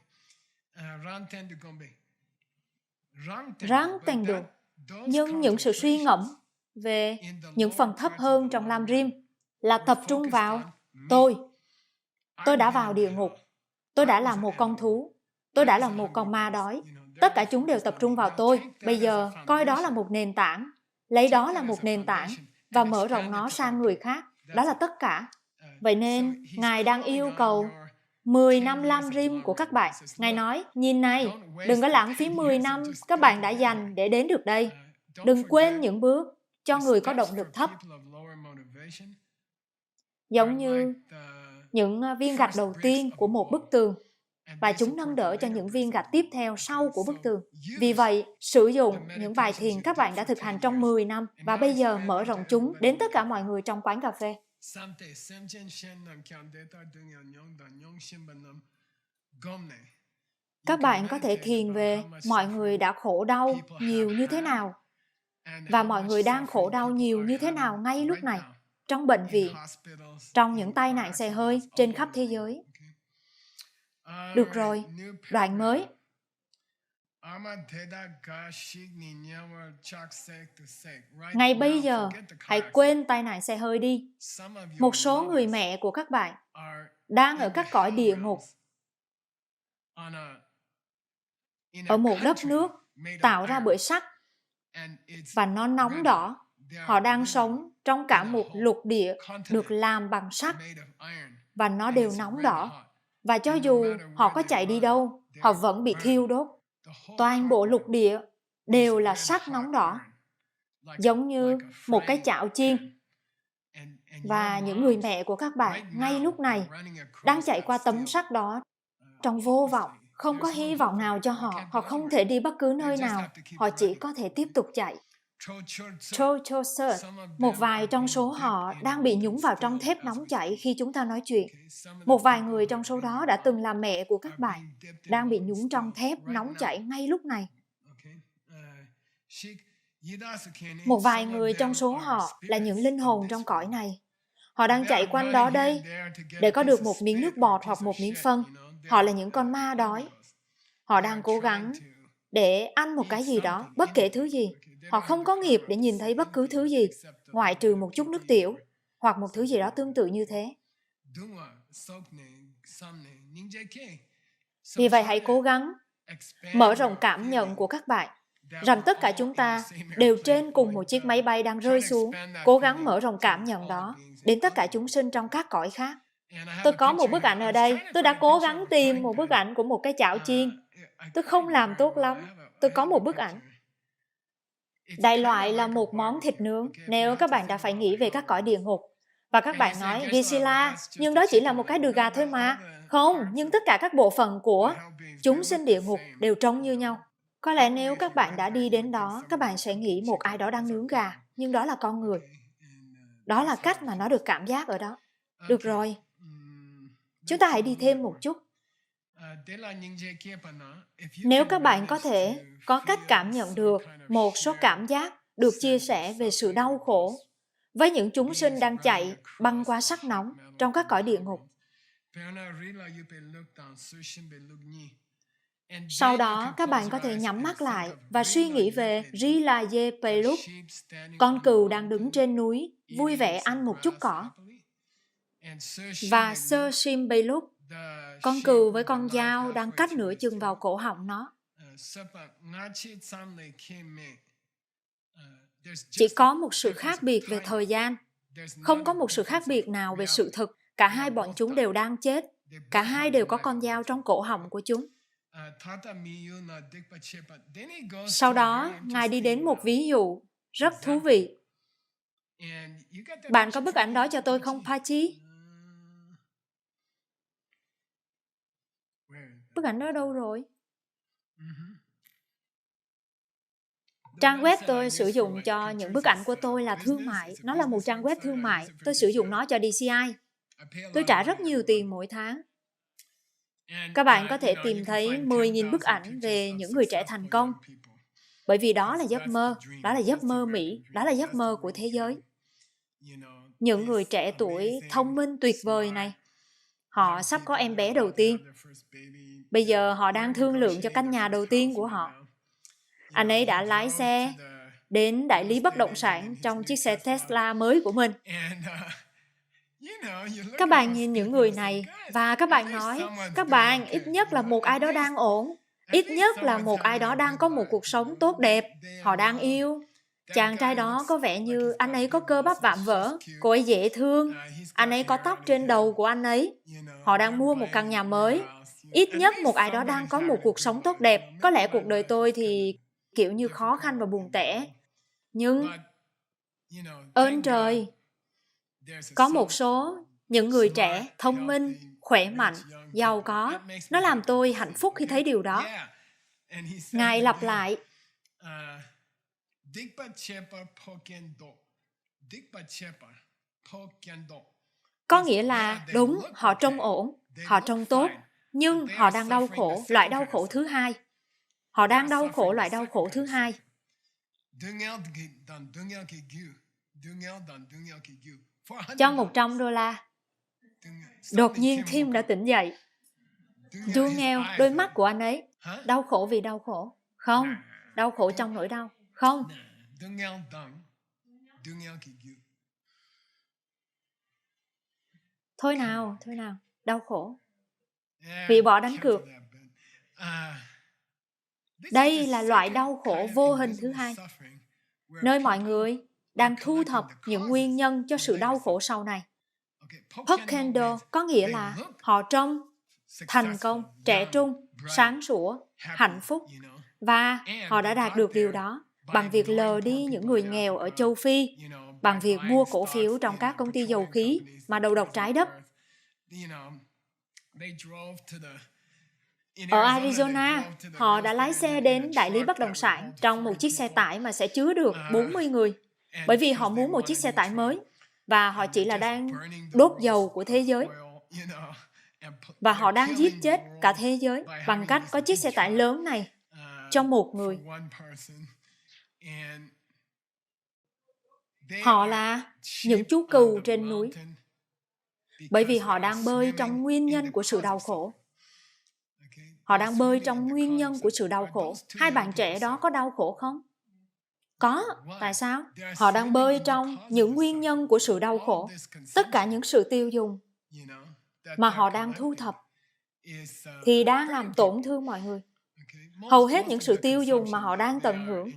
Ráng tên được. Nhưng những sự suy ngẫm về những phần thấp hơn trong Lam Rim là tập trung vào tôi. Tôi đã vào địa ngục. Tôi đã là một con thú. Tôi đã là một con ma đói. Tất cả chúng đều tập trung vào tôi. Bây giờ, coi đó là một nền tảng. Lấy đó là một nền tảng và mở rộng nó sang người khác. Đó là tất cả. Vậy nên, Ngài đang yêu cầu 10 năm Lam Rim của các bạn. Ngài nói, nhìn này, đừng có lãng phí 10 năm các bạn đã dành để đến được đây. Đừng quên những bước cho người có động lực thấp. Giống như những viên gạch đầu tiên của một bức tường và chúng nâng đỡ cho những viên gạch tiếp theo sau của bức tường. Vì vậy, sử dụng những bài thiền các bạn đã thực hành trong 10 năm và bây giờ mở rộng chúng đến tất cả mọi người trong quán cà phê. Các bạn có thể thiền về mọi người đã khổ đau nhiều như thế nào và mọi người đang khổ đau nhiều như thế nào ngay lúc này, trong bệnh viện, trong những tai nạn xe hơi trên khắp thế giới. Được rồi, đoạn mới. Ngay bây giờ, hãy quên tai nạn xe hơi đi. Một số người mẹ của các bạn đang ở các cõi địa ngục, ở một đất nước tạo ra bởi sắt và nó nóng đỏ. Họ đang sống trong cả một lục địa được làm bằng sắt và nó đều nóng đỏ. Và cho dù họ có chạy đi đâu, họ vẫn bị thiêu đốt. Toàn bộ lục địa đều là sắt nóng đỏ, giống như một cái chảo chiên. Và những người mẹ của các bạn ngay lúc này đang chạy qua tấm sắt đó trong vô vọng. Không có hy vọng nào cho họ. Họ không thể đi bất cứ nơi nào. Họ chỉ có thể tiếp tục chạy. Một vài trong số họ đang bị nhúng vào trong thép nóng chảy khi chúng ta nói chuyện. Một vài người trong số đó đã từng là mẹ của các bạn, đang bị nhúng trong thép nóng chảy ngay lúc này. Một vài người trong số họ là những linh hồn trong cõi này. Họ đang chạy quanh đó đây để có được một miếng nước bọt hoặc một miếng phân. Họ là những con ma đói. Họ đang cố gắng để ăn một cái gì đó, bất kể thứ gì. Họ không có nghiệp để nhìn thấy bất cứ thứ gì, ngoại trừ một chút nước tiểu, hoặc một thứ gì đó tương tự như thế. Vì vậy hãy cố gắng mở rộng cảm nhận của các bạn rằng tất cả chúng ta đều trên cùng một chiếc máy bay đang rơi xuống. Cố gắng mở rộng cảm nhận đó đến tất cả chúng sinh trong các cõi khác. Tôi có một bức ảnh ở đây. Tôi đã cố gắng tìm một bức ảnh của một cái chảo chiên. Tôi không làm tốt lắm. Tôi có một bức ảnh. Đại loại là một món thịt nướng nếu các bạn đã phải nghĩ về các cõi địa ngục. Và các bạn nói, Gisela, nhưng đó chỉ là một cái đùi gà thôi mà. Không, nhưng tất cả các bộ phận của chúng sinh địa ngục đều trông như nhau. Có lẽ nếu các bạn đã đi đến đó, các bạn sẽ nghĩ một ai đó đang nướng gà, nhưng đó là con người. Đó là cách mà nó được cảm giác ở đó. Được rồi. Chúng ta hãy đi thêm một chút. Nếu các bạn có thể có cách cảm nhận được một số cảm giác được chia sẻ về sự đau khổ với những chúng sinh đang chạy băng qua sắc nóng trong các cõi địa ngục. Sau đó, các bạn có thể nhắm mắt lại và suy nghĩ về Rilaye Peluk, con cừu đang đứng trên núi, vui vẻ ăn một chút cỏ. Và Sơ Sim Peluk, con cừu với con dao đang cắt nửa chừng vào cổ họng nó. Chỉ có một sự khác biệt về thời gian, không có một sự khác biệt nào về sự thực. Cả hai bọn chúng đều đang chết. Cả hai đều có con dao trong cổ họng của chúng. Sau đó, Ngài đi đến một ví dụ rất thú vị. Bạn có bức ảnh đó cho tôi không, Pachi? Bức ảnh đó đâu rồi? Trang web tôi sử dụng cho những bức ảnh của tôi là thương mại. Nó là một trang web thương mại. Tôi sử dụng nó cho DCI. Tôi trả rất nhiều tiền mỗi tháng. Các bạn có thể tìm thấy 10.000 bức ảnh về những người trẻ thành công. Bởi vì đó là giấc mơ. Đó là giấc mơ Mỹ. Đó là giấc mơ của thế giới. Những người trẻ tuổi thông minh tuyệt vời này, họ sắp có em bé đầu tiên. Bây giờ họ đang thương lượng cho căn nhà đầu tiên của họ. Anh ấy đã lái xe đến đại lý bất động sản trong chiếc xe Tesla mới của mình. Các bạn nhìn những người này và các bạn nói, các bạn ít nhất là một ai đó đang ổn. Ít nhất là một ai đó đang có một cuộc sống tốt đẹp. Họ đang yêu. Chàng trai đó có vẻ như anh ấy có cơ bắp vạm vỡ. Cô ấy dễ thương. Anh ấy có tóc trên đầu của anh ấy. Họ đang mua một căn nhà mới. Ít nhất một ai đó đang có một cuộc sống tốt đẹp. Có lẽ cuộc đời tôi thì kiểu như khó khăn và buồn tẻ. Nhưng ơn trời, có một số những người trẻ, thông minh, khỏe mạnh, giàu có. Nó làm tôi hạnh phúc khi thấy điều đó. Ngài lặp lại, có nghĩa là đúng, họ trông ổn, họ trông tốt, nhưng họ đang đau khổ, loại đau khổ thứ hai. Họ đang đau khổ loại đau khổ thứ hai. Cho $100. Đột nhiên Tim đã tỉnh dậy. Du nghèo, đôi mắt của anh ấy. Đau khổ vì đau khổ. Không, đau khổ trong nỗi đau. Không. Thôi nào, đau khổ. Vì bỏ đánh cược. Đây là loại đau khổ vô hình thứ hai, nơi mọi người đang thu thập những nguyên nhân cho sự đau khổ sau này. Pokendo có nghĩa là họ trông thành công, trẻ trung, sáng sủa, hạnh phúc. Và họ đã đạt được điều đó bằng việc lờ đi những người nghèo ở châu Phi, bằng việc mua cổ phiếu trong các công ty dầu khí mà đầu độc trái đất. Ở Arizona, họ đã lái xe đến đại lý bất động sản trong một chiếc xe tải mà sẽ chứa được 40 người. Bởi vì họ muốn một chiếc xe tải mới và họ chỉ là đang đốt dầu của thế giới. Và họ đang giết chết cả thế giới bằng cách có chiếc xe tải lớn này cho một người. Họ là những chú cừu trên núi. Bởi vì họ đang bơi trong nguyên nhân của sự đau khổ. Họ đang bơi trong nguyên nhân của sự đau khổ. Hai bạn trẻ đó có đau khổ không? Có. Tại sao? Họ đang bơi trong những nguyên nhân của sự đau khổ. Tất cả những sự tiêu dùng. mà họ đang thu thập thì đang làm tổn thương mọi người. Hầu hết những sự tiêu dùng mà họ đang tận hưởng,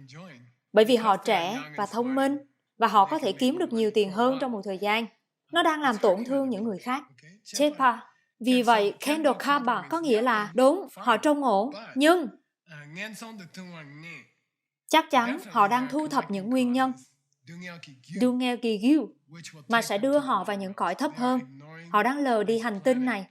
bởi vì họ trẻ và thông minh và họ có thể kiếm được nhiều tiền hơn trong một thời gian, nó đang làm tổn thương những người khác. Chepa. Vì vậy, Kendo Kaba có nghĩa là đúng, họ trông ổn, nhưng chắc chắn họ đang thu thập những nguyên nhân Dungeo Gigyu mà sẽ đưa họ vào những cõi thấp hơn. Họ đang lờ đi hành tinh này.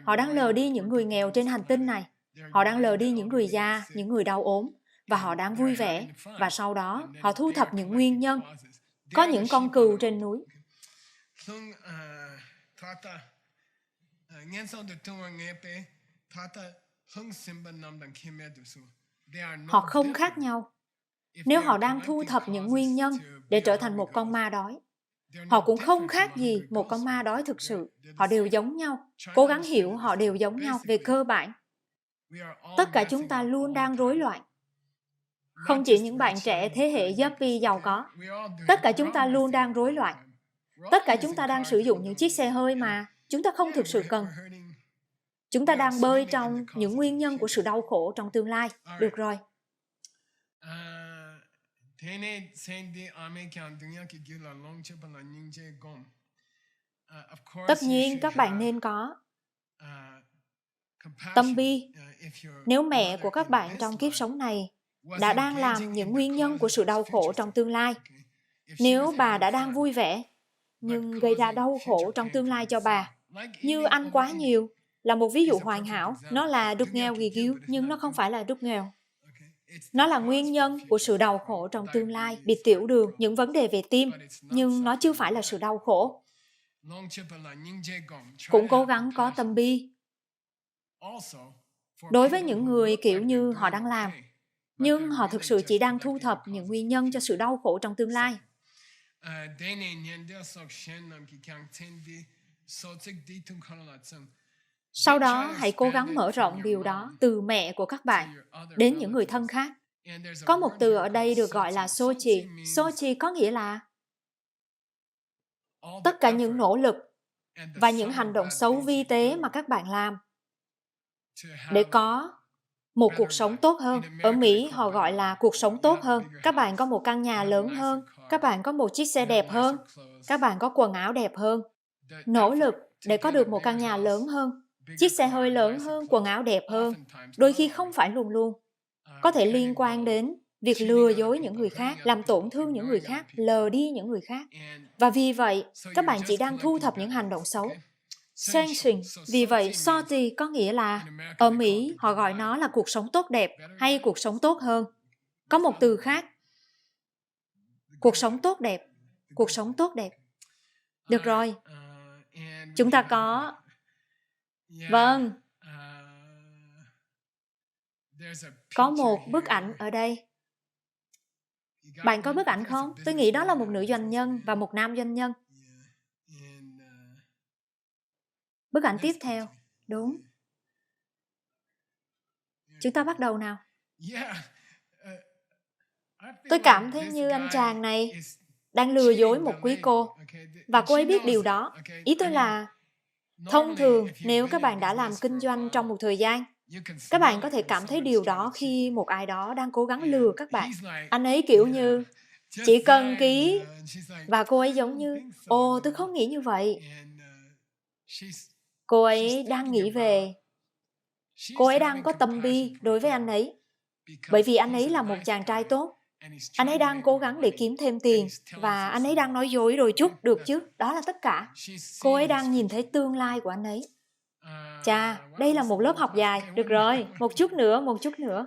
Họ đang lờ đi những người nghèo trên hành tinh này. Họ đang lờ đi những người già, những người đau ốm. Và họ đang vui vẻ. Và sau đó, họ thu thập những nguyên nhân. Có những con cừu trên núi. Họ không khác nhau. Nếu họ đang thu thập những nguyên nhân để trở thành một con ma đói, họ cũng không khác gì một con ma đói thực sự. Họ đều giống nhau. Cố gắng hiểu họ đều giống nhau về cơ bản. Tất cả chúng ta luôn đang rối loạn. Không chỉ những bạn trẻ thế hệ yuppie giàu có. Tất cả chúng ta luôn đang rối loạn. Tất cả chúng ta đang sử dụng những chiếc xe hơi mà chúng ta không thực sự cần. Chúng ta đang bơi trong những nguyên nhân của sự đau khổ trong tương lai. Được rồi. Tất nhiên các bạn nên có tâm bi. Nếu mẹ của các bạn trong kiếp sống này đã đang làm những nguyên nhân của sự đau khổ trong tương lai, nếu bà đã đang vui vẻ nhưng gây ra đau khổ trong tương lai cho bà, như ăn quá nhiều là một ví dụ hoàn hảo. Nó là Dungeo Gigyu nhưng nó không phải là Dungeo. Nó là nguyên nhân của sự đau khổ trong tương lai, bị tiểu đường, những vấn đề về tim, nhưng nó chưa phải là sự đau khổ. Cũng cố gắng có tâm bi. Đối với những người kiểu như họ đang làm, nhưng họ thực sự chỉ đang thu thập những nguyên nhân cho sự đau khổ trong tương lai. Sau đó, hãy cố gắng mở rộng điều đó từ mẹ của các bạn đến những người thân khác. Có một từ ở đây được gọi là sochi. Sochi có nghĩa là tất cả những nỗ lực và những hành động xấu vi tế mà các bạn làm để có một cuộc sống tốt hơn. Ở Mỹ, họ gọi là cuộc sống tốt hơn. Các bạn có một căn nhà lớn hơn, các bạn có một chiếc xe đẹp hơn, các bạn có quần áo đẹp hơn. Nỗ lực để có được một căn nhà lớn hơn, chiếc xe hơi lớn hơn, quần áo đẹp hơn, đôi khi không phải luôn luôn. Có thể liên quan đến việc lừa dối những người khác, làm tổn thương những người khác, lờ đi những người khác. Và vì vậy, các bạn chỉ đang thu thập những hành động xấu. Sensing. Vì vậy, Soti có nghĩa là ở Mỹ, họ gọi nó là cuộc sống tốt đẹp hay cuộc sống tốt hơn. Có một từ khác. Cuộc sống tốt đẹp. Cuộc sống tốt đẹp. Được rồi. Chúng ta có... Vâng. Có một bức ảnh ở đây. Bạn có bức ảnh không? Tôi nghĩ đó là một nữ doanh nhân và một nam doanh nhân. Bức ảnh tiếp theo. Đúng. Chúng ta bắt đầu nào. Tôi cảm thấy như anh chàng này đang lừa dối một quý cô. Và cô ấy biết điều đó. Ý tôi là, thông thường nếu các bạn đã làm kinh doanh trong một thời gian, các bạn có thể cảm thấy điều đó khi một ai đó đang cố gắng lừa các bạn. Anh ấy kiểu như, chỉ cần ký, và cô ấy giống như, ồ, tôi không nghĩ như vậy. Cô ấy đang nghĩ về, cô ấy đang có tâm bi đối với anh ấy. Bởi vì anh ấy là một chàng trai tốt. Anh ấy đang cố gắng để kiếm thêm tiền và anh ấy đang nói dối đôi chút, được chứ? Đó là tất cả. Cô ấy đang nhìn thấy tương lai của anh ấy. Chà, đây là một lớp học dài. Được rồi, một chút nữa, một chút nữa.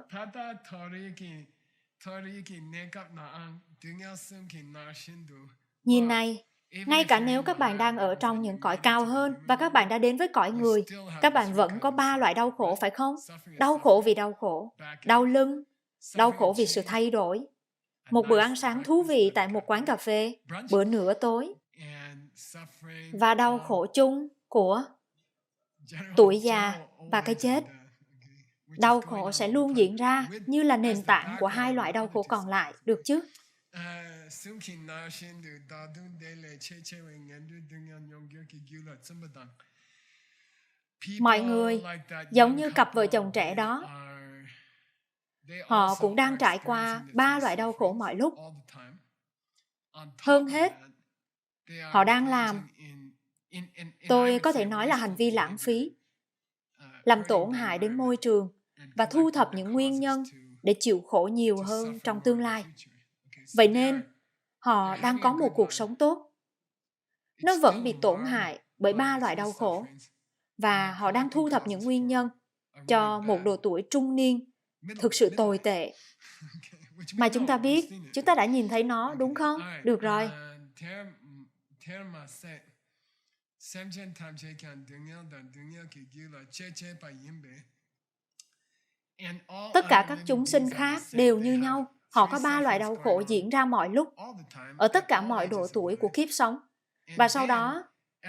Nhìn này, ngay cả nếu các bạn đang ở trong những cõi cao hơn và các bạn đã đến với cõi người, các bạn vẫn có 3 loại đau khổ, phải không? Đau khổ vì đau khổ, đau lưng, đau khổ vì sự thay đổi, một bữa ăn sáng thú vị tại một quán cà phê, bữa nửa tối, và đau khổ chung của tuổi già và cái chết. Đau khổ sẽ luôn diễn ra như là nền tảng của 2 loại đau khổ còn lại, được chứ? Mọi người, giống như cặp vợ chồng trẻ đó, họ cũng đang trải qua 3 loại đau khổ mọi lúc. Hơn hết, họ đang làm, tôi có thể nói là hành vi lãng phí, làm tổn hại đến môi trường và thu thập những nguyên nhân để chịu khổ nhiều hơn trong tương lai. Vậy nên, họ đang có một cuộc sống tốt. Nó vẫn bị tổn hại bởi 3 loại đau khổ, và họ đang thu thập những nguyên nhân cho một độ tuổi trung niên thực sự tồi tệ. Mà chúng ta biết, chúng ta đã nhìn thấy nó, đúng không? Được rồi. Tất cả các chúng sinh khác đều như nhau. Họ có 3 loại đau khổ diễn ra mọi lúc, ở tất cả mọi độ tuổi của kiếp sống. Và sau đó,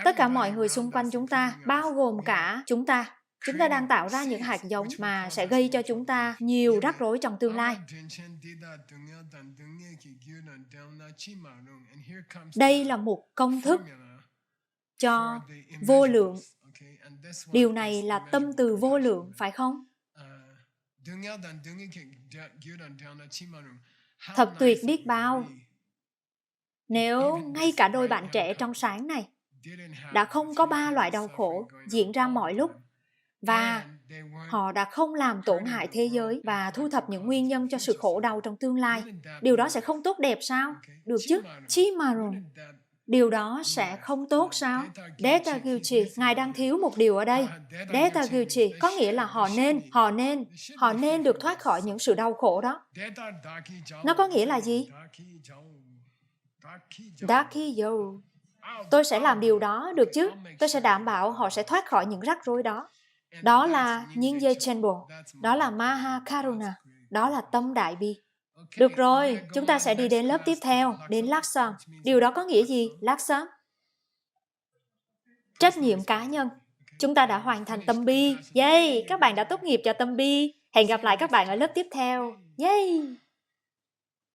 tất cả mọi người xung quanh chúng ta, bao gồm cả chúng ta đang tạo ra những hạt giống mà sẽ gây cho chúng ta nhiều rắc rối trong tương lai. Đây là một công thức cho vô lượng. Điều này là tâm từ vô lượng, phải không? Thật tuyệt biết bao nếu ngay cả đôi bạn trẻ trong sáng này đã không có 3 loại đau khổ diễn ra mọi lúc, và họ đã không làm tổn hại thế giới và thu thập những nguyên nhân cho sự khổ đau trong tương lai. Điều đó sẽ không tốt đẹp sao? Được chứ? Chimarun. Điều đó sẽ không tốt sao? Deta Gyuchi, Ngài đang thiếu một điều ở đây. Deta Gyuchi có nghĩa là họ nên được thoát khỏi những sự đau khổ đó. Nó có nghĩa là gì? Dakiyo. Tôi sẽ làm điều đó, được chứ? Tôi sẽ đảm bảo họ sẽ thoát khỏi những rắc rối đó. Đó là Nyingye Chenpo, đó là Maha Karuna, đó là tâm đại bi. Được rồi, chúng ta sẽ đi đến lớp tiếp theo, đến Laksham. Điều đó có nghĩa gì, Laksham? Trách nhiệm cá nhân. Chúng ta đã hoàn thành tâm bi. Yay! Các bạn đã tốt nghiệp cho tâm bi. Hẹn gặp lại các bạn ở lớp tiếp theo. Yay!